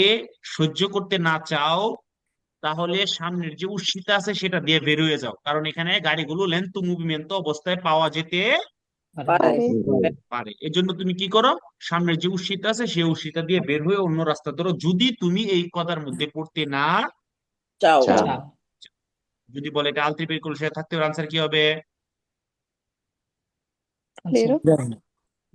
সহ্য করতে না চাও, তাহলে সামনের যে উর্সিতা আছে সেটা দিয়ে বের হয়ে যাও, কারণ এখানে গাড়িগুলো লেন্থ মুভমেন্ট অবস্থায় পাওয়া যেতে পারে পারে পারে। এজন্য তুমি কি করো, সামনের যে উর্সিতা আছে সেই উর্সিতা দিয়ে বের হয়ে অন্য রাস্তা ধরো, যদি তুমি এই কথার মধ্যে পড়তে না চাও চাও চাও। যদি বলে এটা আলত্রিপেডিকুলার সাথে থাকতে হবে, আনসার কি হবে? বেরো বেরো।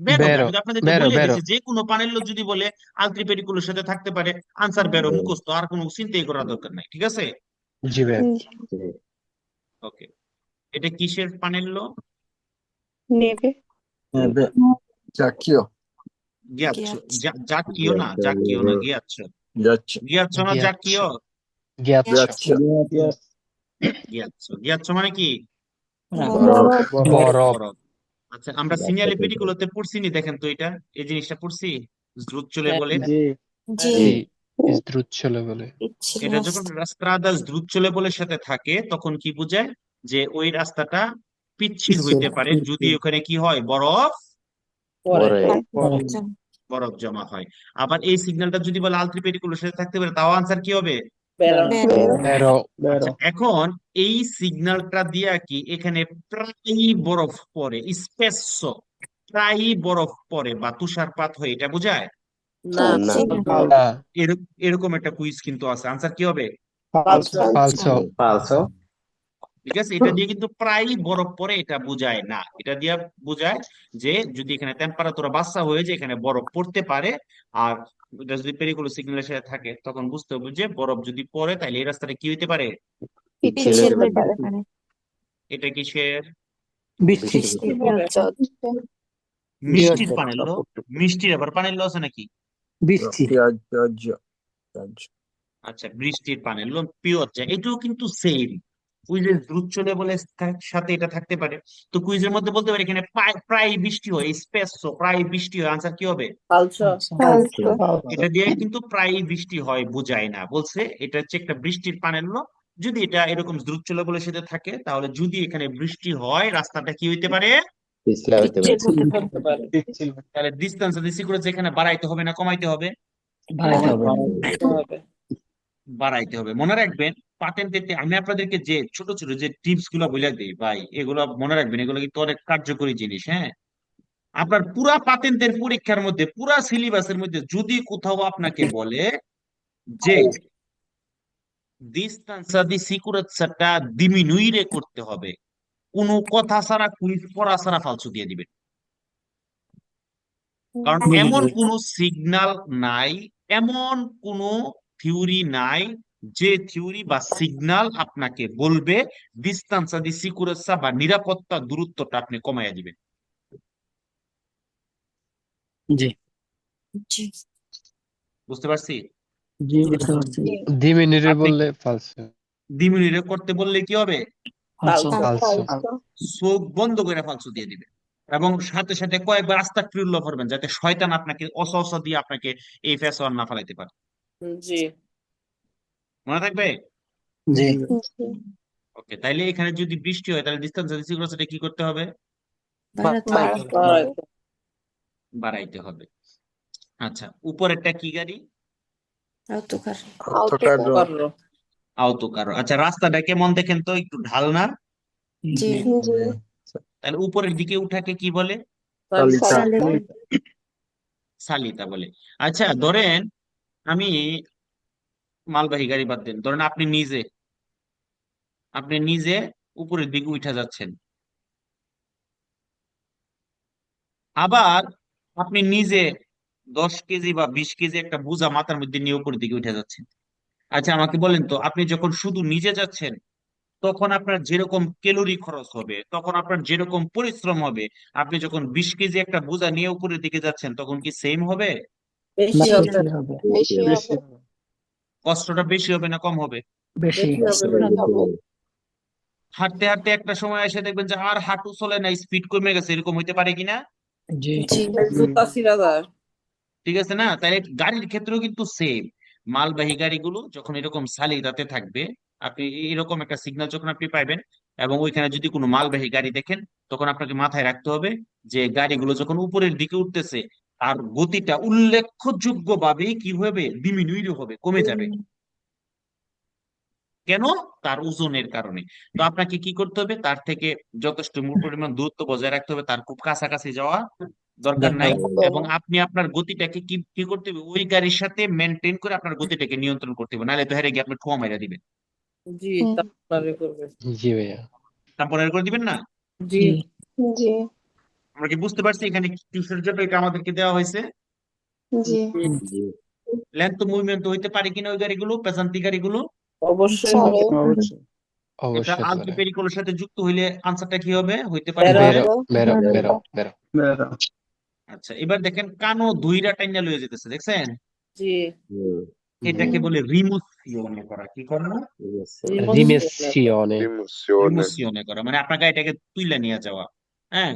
বেরো আমি তো আপনাদেরকে বেরো বলে বেরো দিচ্ছি, যে কোনো পানেল্লো যদি বলে আলত্রিপেডিকুলার সাথে থাকতে পারে, আনসার বেরো, মুখস্থ, আর কোনো চিন্তাই করার দরকার নাই, ঠিক আছে? জি ভাই জি ওকে, এটা কিসের পানেল্লো? নেবে জাকিও গিয়াচ্ছো, জাকিও না, জাকিও না, গিয়াচ্ছো, যাচ্ছে গিয়াচ্ছো না জাকিও, গিয়াচ্ছ গিয়াচ্ছো। গিয়াচ্ছো মানে কি? বরফ বরফ বরফ। আচ্ছা, আমরা সিনিয়র পেডিকুলোতে পড়ছি নি, দেখেন তো এটা, এই জিনিসটা পড়ছি, দ্রুত চলে বলে। জি জি জি ইসদ্রুচ্ছলে বলে এটা যখন রাস্তা দ্রুত চলে বলে সাথে থাকে তখন কি বোঝায়, যে ওই রাস্তাটা পিচ্ছিল হইতে পারে যদি ওখানে কি হয়, বরফ পরে পরে বরফ জমা হয়। আবার এই সিগন্যালটা যদি বলে আলত্রিপেডিকুলার সাথে থাকতে পারে, তাও আনসার কি হবে? pero বেরো বেরো বেরো আচ্ছা, এখন এই সিগন্যালটা দিয়া কি এখানে প্রায়ই বরফ পড়ে, স্পেস প্রায়ই বরফ পড়ে বা তুষারপাত হয়, এটা বোঝায়? না না না এরকম একটা কুইজ কিন্তু আছে, আনসার কি হবে? falso ফালসো ফালসো ঠিক আছে, এটা দিয়ে কিন্তু প্রায়ই বরফ পড়ে এটা বোঝায় না, এটা দিয়ে বোঝায় যে যদি এখানে টেম্পারেচার বাচ্চা হয়ে যায় এখানে বরফ পড়তে পারে। আর এটা যদি পেরিকুলার সিগন্যালের সাথে থাকে তখন বুঝতে হবে যে বরফ যদি পড়ে তাহলে এই রাস্তাটা কি হইতে পারে, পিচ্ছিল ছেলে হতে পারে এটা কিসের? বৃষ্টি নির্জল মিষ্টির পানেল্লো। মিষ্টির আবার পানেল্লো আছে নাকি? বৃষ্টি আচ্ছা, বৃষ্টির পানেল্লো পিওর চা, এটাও কিন্তু সেম। কুইজের দ্রুত চলে বলে সাথে এটা থাকতে পারে। তো কুইজের মধ্যে বলতে পারি এখানে প্রায় বৃষ্টি হয়, স্পেস প্রায় বৃষ্টি হয়, আনসার কি হবে? falso ফালসো এটা দিয়ে কিন্তু প্রায় বৃষ্টি হয় বোঝায় না, বলছে এটা হচ্ছে একটা বৃষ্টির পানেল্লো। যদি এটা এরকম দ্রুত চলে বলে সাথে থাকে, তাহলে যদি এখানে বৃষ্টি হয় রাস্তাটা কি হইতে পারে, পিছলা হইতে পারে হতে পারে তাহলে ডিস্টেন্স সিকিউরিটি এখানে বাড়াইতে হবে না কমাইতে হবে? বাড়াইতে হবে বাড়াইতে হবে। মনে রাখবেন, পাটেন্টেতে আমি আপনাদেরকে যে ছোট ছোট যে টিপস গুলো বলে দিই ভাই, এগুলো মনে রাখবেন, এগুলো কিন্তু অনেক কার্যকরী জিনিস, হ্যাঁ। আপনার পুরা পাতেন্টের পরীক্ষার মধ্যে পুরা সিলেবাসের মধ্যে যদি কোথাও আপনাকে বলে যে distanza di sicurezzaটা diminuire করতে হবে, কোনো কথা ছাড়া কুইজ পড়া ছাড়া ফালসু দিয়ে দিবেন। কারণ এমন কোন সিগন্যাল নাই, এমন কোন থিওরি নাই যে থিওরি বা সিগন্যাল আপনাকে বলবে ডিস্টান্সা দি সিকিউরেন্সা বা নিরাপত্তা দূরত্বটা আপনি কমাইয়া দিবেন। জি জি বুঝতে পারছি? জি বুঝতে পারছি। ডিমিনিরে আপনি বললে ফালস, ডিমিনিরে করতে বললে কি হবে? ফালসো ফালসো। চোখ বন্ধ করে ফালসু দিয়ে দিবেন এবং সাথে সাথে কয়েকবার আস্তাগফিরুল্লাহ পড়বেন যাতে শয়তান আপনাকে অসহসা দিয়ে আপনাকে এই ফেসওয়ার না ফেলাইতে পারে। জি মনে থাকবে? জি জি ওকে, তাইলে এখানে যদি বৃষ্টি হয় তাহলে ডিস্টেন্স সিকিউরিটি কি করতে হবে? বাড়াতে বাড়াইতে হবে। আচ্ছা, উপরেরটা কি গাড়ি? অটোকার অটোকার আউটোকার। আচ্ছা, রাস্তাটা কেমন দেখেন তো, একটু ঢাল না? জি জি তাহলে উপরের দিকে উঠাকে কি বলে? তালিকা সালেদা সালিতা বলে। আচ্ছা, ধরেন আমি মালবাহী গাড়ি বাদ দেন, ধরেন আপনি নিজে উপরের দিকে উঠা যাচ্ছেন, আবার আপনি নিজে 10 কেজি বা 20 কেজি একটা বোঝা মাথার মধ্যে নিয়ে উপরের দিকে উঠে যাচ্ছেন। আচ্ছা, আমাকে বলেন তো, আপনি যখন শুধু নিজে যাচ্ছেন তখন আপনার যেরকম ক্যালোরি খরচ হবে, তখন আপনার যেরকম পরিশ্রম হবে, আপনি যখন 20 কেজি একটা বোঝা নিয়ে উপরের দিকে যাচ্ছেন তখন কি সেম হবে? না জি বেশি হবে, বেশি বেশি হবে কষ্টটা বেশি হবে না কম হবে? বেশি বেশি হবে হাঁটতে হাঁটতে একটা সময় এসে দেখবেন যে আর হাঁটু চলে না, স্পিড কমে গেছে, এরকম হইতে পারে কিনা? জি জি ঠিক আছে না? তাহলে গাড়ির ক্ষেত্রেও কিন্তু সেম। মালবাহী গাড়িগুলো যখন এরকম সালিদাতে থাকবে, আপনি এরকম একটা সিগন্যাল যখন আপনি পাইবেন এবং ওইখানে যদি কোনো মালবাহী গাড়ি দেখেন, তখন আপনাকে মাথায় রাখতে হবে যে গাড়িগুলো যখন উপরের দিকে উঠতেছে আর গতিটা উল্লেখযোগ্য ভাবে কি হবে, ডিমিনুইড হবে, কমে যাবে। কেন? তার ওজনের কারণে। তো আপনাকে কি করতে হবে, তার থেকে যথেষ্ট পরিমাণ দূরত্ব বজায় রাখতে হবে, তার খুব কাছাকাছি যাওয়া দরকার নাই। এবং আপনি আপনার গতিটাকে কি কি করতে হবে, ওই গাড়ির সাথে মেনটেন করে আপনার গতিটাকে নিয়ন্ত্রণ করতে হবে, নাহলে তো হেরে গিয়ে আপনি ঠোয়া মাইরা দিবেন। জি ভাইয়া। তারপরে করে দিবেন না? জি জি আমরা কি বুঝতে পারছি এখানে কিসের জন্য এটা আমাদেরকে দেওয়া হয়েছে? জি লেন্থ মুভমেন্ট হইতে পারে কিনা ওই গাড়িগুলো, পেসান্তি গাড়িগুলো? সরে অবশ্যই। এটা অবশ্যই হতে আলতো পারে। পেরিকলের সাথে যুক্ত হইলে আনসারটা কি হবে, হইতে পারে বেরো বলে? বেরো বেরো বেরো। বেড়া। আচ্ছা, এবার দেখেন কানো দুইটা টাইনা লয়ে যেতেছে, দেখছেন? হুম, এটাকে বলে রিমোশনে করা। কি করা? রিমেসিওনে। Rimozione. রিমোশনে করা মানে আপনার গাড়িটাকে তুইলা নিয়ে যাওয়া। হ্যাঁ,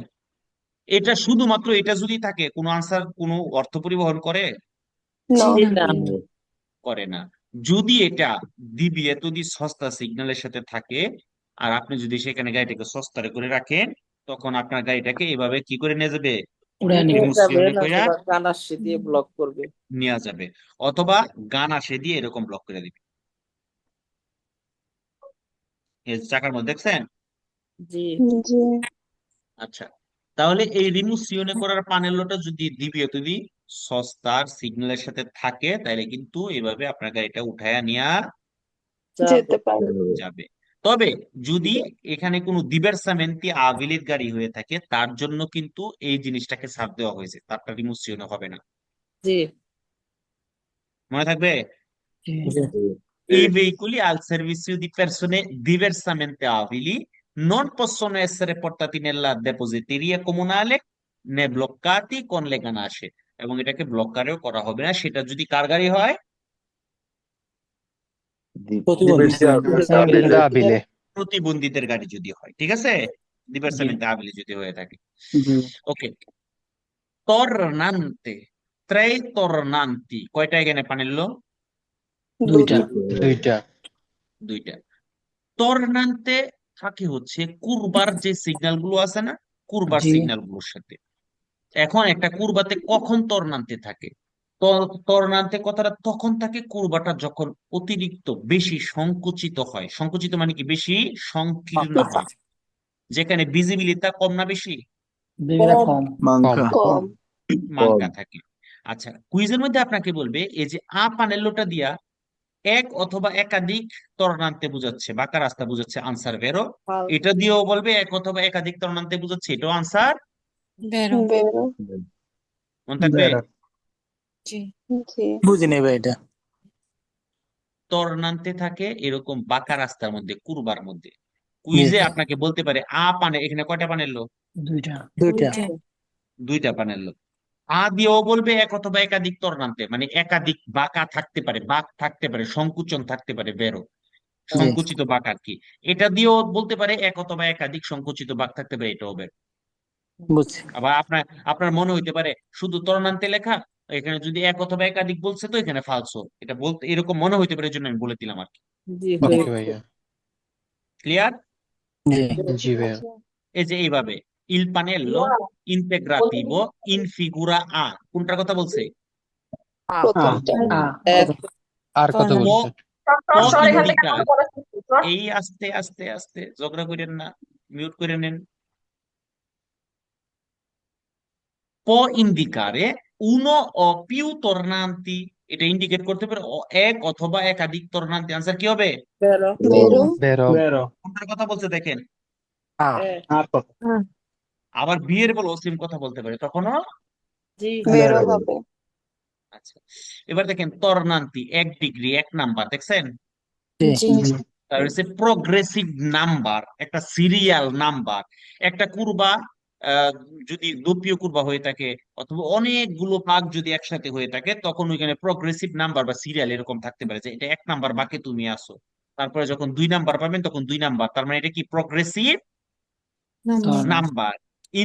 এটা শুধুমাত্র এটা যদি থাকে, কোনো আনসার কোনো অর্থ পরিবহন করে? না করে না। যদি এটা দিবি যদি সস্তা সিগন্যালের সাথে থাকে আর আপনি যদি সেখানে গাড়িটাকে সস্তারে করে রাখেন, তখন আপনার গাড়িটাকে এভাবে কি করে নিয়ে যাবে, উড়াই নিবে রিমোশনে কইরা নিয়ে যাবে, অথবা গান আসে দিয়ে এরকম ব্লক করে দিবে। এই চাকার মধ্যে দেখছেন? জি আচ্ছা, তাহলে এই রিমোশনে করার প্যানেলটা যদি দিবি যদি সস্তার সিগন্যালের সাথে থাকে, তাহলে কিন্তু এভাবে আপনার গাড়িটা উঠায়া নিয়ে যেতে পারে যাবে। তবে যদি এখানে কোনো দিবেরসামেন্তি আভিলিট গাড়ি হয়ে থাকে, তার জন্য কিন্তু এই জিনিসটাকে ছাড় দেওয়া হয়েছে, তারটা রিমোশনে হবে না। মনে থাকবে? জি I veicoli al servizio di persone diversamente abili non possono essere portati nella depositeria comunale né bloccati con le ganasce। এবং এটাকে ব্লকারেও করা হবে না, সেটা যদি কার গাড়ি হয়? দাবিলে। প্রতিবন্ধীদের গাড়ি যদি হয়, ঠিক আছে? diversamente abili যদি হয়ে থাকে। জি ওকে, tornante, tre tornanti, কয়টা এখানে পানিল? দুইটা দুইটা। দুইটা। টর্নান্তে থাকে হচ্ছে কুরবার যে সিগন্যাল গুলো আছে না, কুরবার জি সিগন্যাল গুলোর সাথে। এখন একটা কুরবাতে কখন টর্নান্তে থাকে? টর্নান্তে কথাটা তখন থাকে কুরবাটা যখন অতিরিক্ত বেশি সংকুচিত হয়। সংকুচিত মানে কি? বেশি সংকীর্ণ হয়, যেখানে ভিজিবিলিটি কম না বেশি? বেবিরা কম কম মাংকা কম মাঙ্কা থাকে। আচ্ছা, কুইজের মধ্যে আপনাকে বলবে এই যে পানেলোটা দিয়া এক অথবা একাধিক তরণান্তে বুঝাচ্ছে, বাঁকা রাস্তা বুঝাচ্ছে, আনসার বেরো। ফাল এটা দিয়েও বলবে এক অথবা একাধিক তরণান্তে বুঝাচ্ছে, এটাও আনসার বেরো মনে থাকবে। বেরো জি বুঝি নেই ভাই এটা। তরণান্তে থাকে এরকম বাঁকা রাস্তার মধ্যে, কুরবার মধ্যে। জি কুইজে আপনাকে বলতে পারে পানে, এখানে কয়টা পানের লো? দুইটা দুইটা। দুইটা পানের লো। দিয়েও বলবে এক অথবা একাধিক তরণান্তে, মানে একাধিক বাঁকা থাকতে পারে, বাঁক থাকতে পারে, সংকুচন থাকতে পারে, বেরো জি সংকুচিত বাঁক আর কি। এটা দিয়েও বলতে পারে এক অথবা একাধিক সংকুচিত বাঁক থাকতে পারে, এটাও বের। বুঝছি। আবার আপনার আপনার মনে হইতে পারে শুধু তরণান্তে লেখা, এখানে যদি এক অথবা একাধিক বলছে তো এখানে ফালসো, এটা বলতে এরকম মনে হইতে পারে, এই জন্য আমি বলে দিলাম আর কি। জি ওকে হয়েছে ভাইয়া। ক্লিয়ার? জি জি ভাইয়া। এই যে এইভাবে ইল panello integrativo in figura A, কোনটার কথা বলছে? প্রথমটা আ এক আর কত প বলছে? প indica, এই আস্তে আস্তে আস্তে ঝগড়া করেন না, মিউট করে নেন। প indicare uno o più tornanti, এটা ইন্ডিকেট করতে পারে এক অথবা একাধিক তরণান্তি। আনসার কি হবে? বেরো বেরো। বেরো কোনটার কথা বলছে দেখেন। এক আর কত আবার বিয়ের বলে অসীম কথা বলতে পারে, তখনও জি বেরো আচ্ছা। এবার দেখেন তরণান্তি 1 ডিগ্রি 1 নাম্বার, দেখছেন? জি জি তার হচ্ছে প্রগ্রেসিভ নাম্বার, একটা সিরিয়াল নাম্বার। একটা কুরবা আহ, যদি লোপীয় কুরবা হয়ে থাকে অথবা অনেকগুলো ভাগ যদি একসাথে হয়ে থাকে, তখন ওইখানে প্রগ্রেসিভ নাম্বার বা সিরিয়াল এরকম থাকতে পারে, যে এটা 1 নাম্বার বাকি তুমি আসো, তারপরে যখন 2 নাম্বার পাবেন তখন 2 নাম্বার, তার মানে এটা কি প্রগ্রেসিভ তরণান্তে number.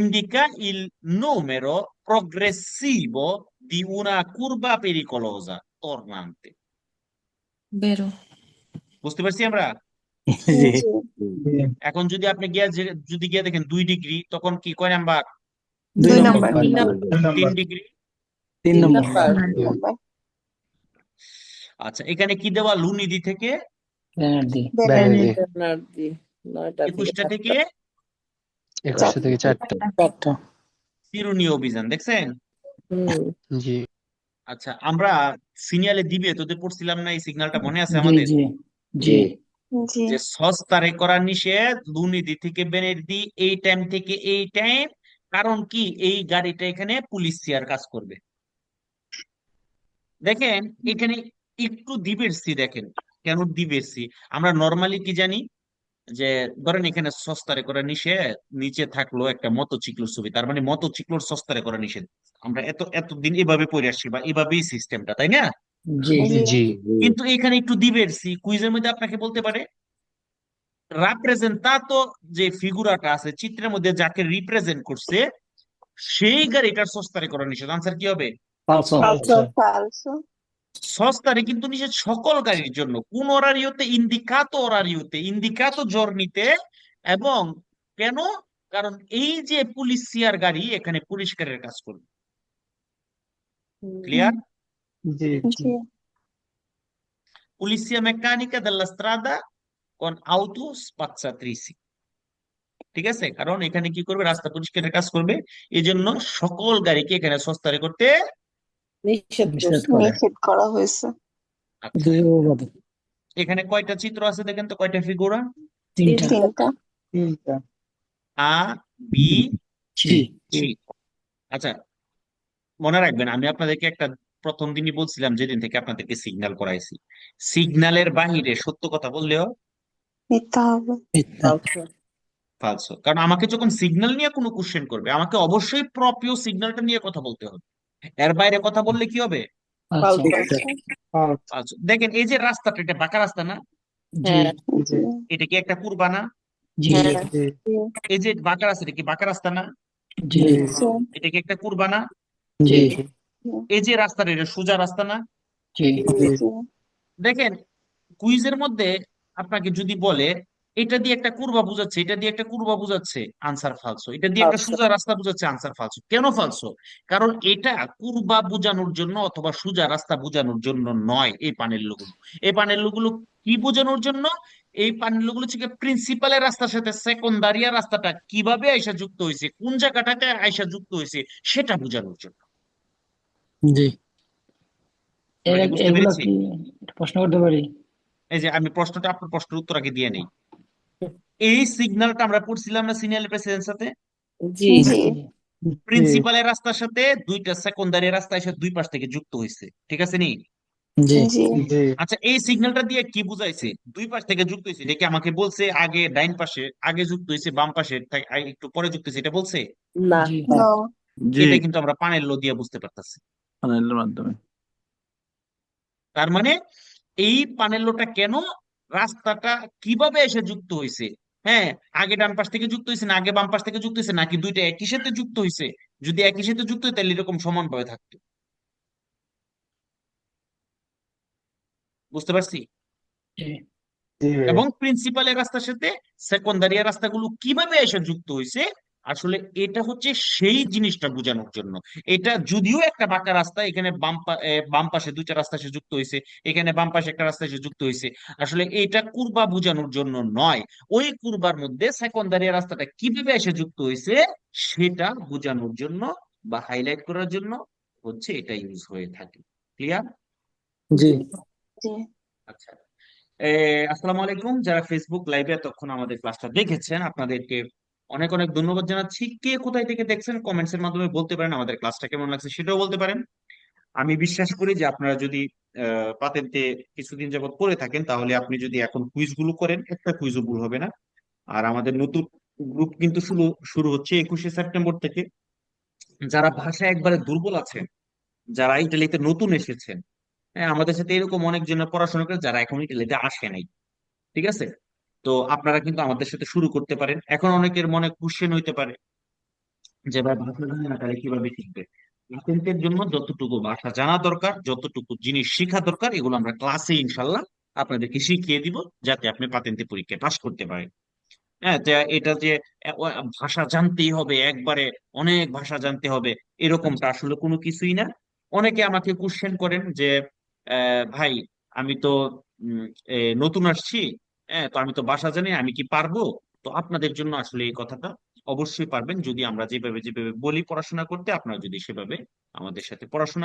Indica il numero progressivo di una curva pericolosa tornante. বেরো বুঝতে পারছি আমরা? জি এখন যদি আপনি যদি গিয়ে দেখেন 2 ডিগ্রি, তখন কি কয় নাম্বার? 2 তিন নম্বর নাম্বার 3 ডিগ্রি। 3 নম্বর আচ্ছা, এখানে কি দেওয়া? লুনিদি থেকে বেনার্দি বেনার্জি। বেনার্জি 9টা থেকে 21টা থেকে 21 থেকে 4টা। 4টা। চিরুনি অভিযান, দেখছেন? হুম জি আচ্ছা, আমরা সিরিয়ালে দিবে তোদের পড়ছিলাম না, এই সিগন্যালটা মনে আছে জি আমাদের? জি জি জি যে সস্তারে করা নিষেধ, লুনিদি থেকে বেনেদি, এই টাইম থেকে এই টাইম। কারণ কি, এই গাড়িটা এখানে পুলিশ চেয়ার কাজ করবে। দেখেন এখানে একটু দিবেরছি, দেখেন কেন দিবেরছি। আমরা নর্মালি কি জানি, যে ধরেন এখানে সস্তারে করা নিষেধ, নিচে থাকলো একটা মোটরসাইকেলের ছবি, তার মানে মোটরসাইকেলের সস্তারে করা নিষেধ। আমরা এতদিন এভাবে পড়ে আসছি, বা এভাবেই সিস্টেমটা, তাই না? জি জি কিন্তু এখানে একটু দিবেরছি, কুইজের মধ্যে আপনাকে বলতে পারে রাপ্রেজেন্টাতো, যে ফিগুরাটা আছে চিত্রের মধ্যে, যাকে রিপ্রেজেন্ট করছে সেই গাড়িটার সস্তারে করা নিষেধ। আনসার কি হবে? ফালসো ফালসো সস্তারে কিন্তু নিষেধ সকল গাড়ির জন্য, কোন অরারিওতে? ইন্ডিকাতো জর্নিতে। এবং কেন? কারণ এই যে পুলিশিয়ার গাড়ি এখানে পরিষ্কারের কাজ করবে। ক্লিয়ার? জি জি Polizia meccanica della strada con auto spazzatrici, ঠিক আছে? কারণ এখানে কি করবে? রাস্তা পরিষ্কারের কাজ করবে, এই জন্য সকল গাড়িকে এখানে সস্তারে করতে। নিষেধ করে নিষেধ করা হয়েছে আচ্ছা, দুই এখানে কয়টা চিত্র আছে দেখেন তো, কয়টা ফিগুরা? তিনটা তিনটা তিনটা আ, বি, জি সি। আচ্ছা, মনে রাখবেন আমি আপনাদেরকে একটা প্রথম দিনই বলছিলাম, যেদিন থেকে আপনাদেরকে সিগন্যাল করাইছি, সিগন্যালের বাহিরে সত্য কথা বললেও মিথ্যা হবে মিথ্যা ফালসো। কারণ আমাকে যখন সিগন্যাল নিয়ে কোনো কোশ্চেন করবে, আমাকে অবশ্যই প্রপিও সিগন্যালটা নিয়ে কথা বলতে হবে। এর বাইরে কথা বললে কি হবে? ফালসো ফালসো। দেখেন এই যে রাস্তাটা, এটা বাঁকা রাস্তা না? জি হ্যাঁ জি এটা কি একটা কুরবা না? জি হ্যাঁ জি এই যে বাঁকা রাস্তা, এটা কি বাঁকা রাস্তা না? জি এটা কি একটা কুরবা না? জি এই যে রাস্তাটা, এটা সোজা রাস্তা না? জি দেখেন কুইজের মধ্যে আপনাকে যদি বলে এটা দিয়ে একটা কুরবা বুঝাচ্ছে, এটা দিয়ে একটা কুরবা বুঝাচ্ছে, আনসার ফালসো। এটা দিয়ে একটা সোজা রাস্তা বুঝাচ্ছে, আনসার ফালসো। কেন ফালসো? কারণ এটা কুরবা বোঝানোর জন্য অথবা সোজা রাস্তা বোঝানোর জন্য নয়। এই পানের লোকগুলো কি বোঝানোর জন্য? এই পানীয়গুলো হচ্ছে প্রিন্সিপালের রাস্তার সাথে সেকেন্ডারিয়া রাস্তাটা কিভাবে আইসা যুক্ত হয়েছে, কোন জায়গাটাতে আইসা যুক্ত হয়েছে সেটা বোঝানোর জন্য। জি আমরা কি বুঝতে এগুলা পেরেছি? কি একটা প্রশ্ন করতে পারি? এই যে আমি প্রশ্নটা, আপনার প্রশ্নের উত্তর আগে দিয়ে নেই। এই সিগন্যালটা আমরা পড়ছিলাম না সিনিয়র প্রেসিডেন্ট সাথে? জি জি প্রিন্সিপালের রাস্তার সাথে দুইটা সেকেন্ডারি রাস্তা এসে দুই পাশ থেকে যুক্ত হয়েছে, ঠিক আছে নি? জি জি জি আচ্ছা, এই সিগন্যালটা দিয়ে কি বুঝাইছে? দুই পাশ থেকে যুক্ত হয়েছে, এটা কি আমাকে বলছে আগে ডাইন পাশে আগে যুক্ত হয়েছে, বাম পাশে একটু পরে যুক্ত হয়েছে, এটা বলছে? না জি নো জি এটা কিন্তু আমরা পানের লো দিয়ে বুঝতে পারতেছি। পানেলের মাধ্যমে। তার মানে এই পানেলোটা কেন, রাস্তাটা কিভাবে এসে যুক্ত হয়েছে, হ্যাঁ, আগে ডান পাশ থেকে যুক্ত হয়েছে না আগে বাম পাশ থেকে যুক্ত হয়েছে, নাকি দুইটা একই সাথে যুক্ত হয়েছে? যদি একই সাথে যুক্ত হতো তাহলে এরকম সমানভাবে থাকতো। বুঝতে পারছি? জি জি এবং প্রিন্সিপালের রাস্তার সাথে সেকেন্ডারিয়া রাস্তাগুলো কিভাবে এসে যুক্ত হয়েছে, আসলে এটা হচ্ছে সেই জিনিসটা বোঝানোর জন্য। এটা যদিও একটা বাঁকা রাস্তা, এখানে বাম পাশে দুইটা রাস্তা এসে যুক্ত হয়েছে, এখানে বাম পাশে একটা রাস্তা এসে যুক্ত হয়েছে, আসলে এটা কুরবা বোঝানোর জন্য নয়। ওই কুরবার মধ্যে সেকেন্ডারিয়া রাস্তাটা কিভাবে এসে যুক্ত হয়েছে সেটা বোঝানোর জন্য বা হাইলাইট করার জন্য হচ্ছে এটা ইউজ হয়ে থাকে। ক্লিয়ার? জি জি আচ্ছা, আসসালামু আলাইকুম। যারা ফেসবুক লাইভে এতক্ষণ আমাদের ক্লাসটা দেখেছেন, আপনাদেরকে অনেক অনেক ধন্যবাদ জানাচ্ছি। কে কোথায় থেকে দেখছেন কমেন্টস এর মাধ্যমে বলতে পারেন, আমাদের ক্লাসটা কেমন লাগছে সেটাও বলতে পারেন। আমি বিশ্বাস করি যে আপনারা যদি পাতেন্তে কিছুদিন যাবত করে থাকেন, তাহলে আপনি যদি এখন কুইজ গুলো করেন, একটা কুইজও ভুল হবে না। আর আমাদের নতুন গ্রুপ কিন্তু শুরু শুরু হচ্ছে 21শে সেপ্টেম্বর থেকে। যারা ভাষা একবারে দুর্বল আছেন, যারা ইটালিতে নতুন এসেছেন, হ্যাঁ, আমাদের সাথে এরকম অনেকজনের পড়াশোনা করে যারা এখন ইটালিতে আসে নাই, ঠিক আছে? তো আপনারা কিন্তু আমাদের সাথে শুরু করতে পারেন। এখন অনেকের মনে কোশ্চেন হইতে পারে যে ভাই ভাষা জানি না, তাহলে কিভাবে শিখবে? লাতেন্টের জন্য যতটুকু ভাষা জানা দরকার, যতটুকু জিনিস শেখা দরকার, এগুলো আমরা ক্লাসে ইনশাল্লাহ আপনাদেরকে শিখিয়ে দিব, যাতে আপনি পাতেন্তে পরীক্ষায় পাশ করতে পারেন। হ্যাঁ, তো এটা যে ভাষা জানতেই হবে, একবারে অনেক ভাষা জানতে হবে, এরকমটা আসলে কোনো কিছুই না। অনেকে আমাকে কোশ্চেন করেন যে ভাই, আমি তো উম, নতুন আসছি, হ্যাঁ, তো আমি তো ভাষা জানি না, আমি কি পারবো? তো আপনাদের জন্য আসলে এই কথাটা অবশ্যই পারবেন, যদি আমরা যেভাবে যেভাবে বলি পড়াশোনা করতে, আপনারা যদি সেভাবে আমাদের সাথে পড়াশোনা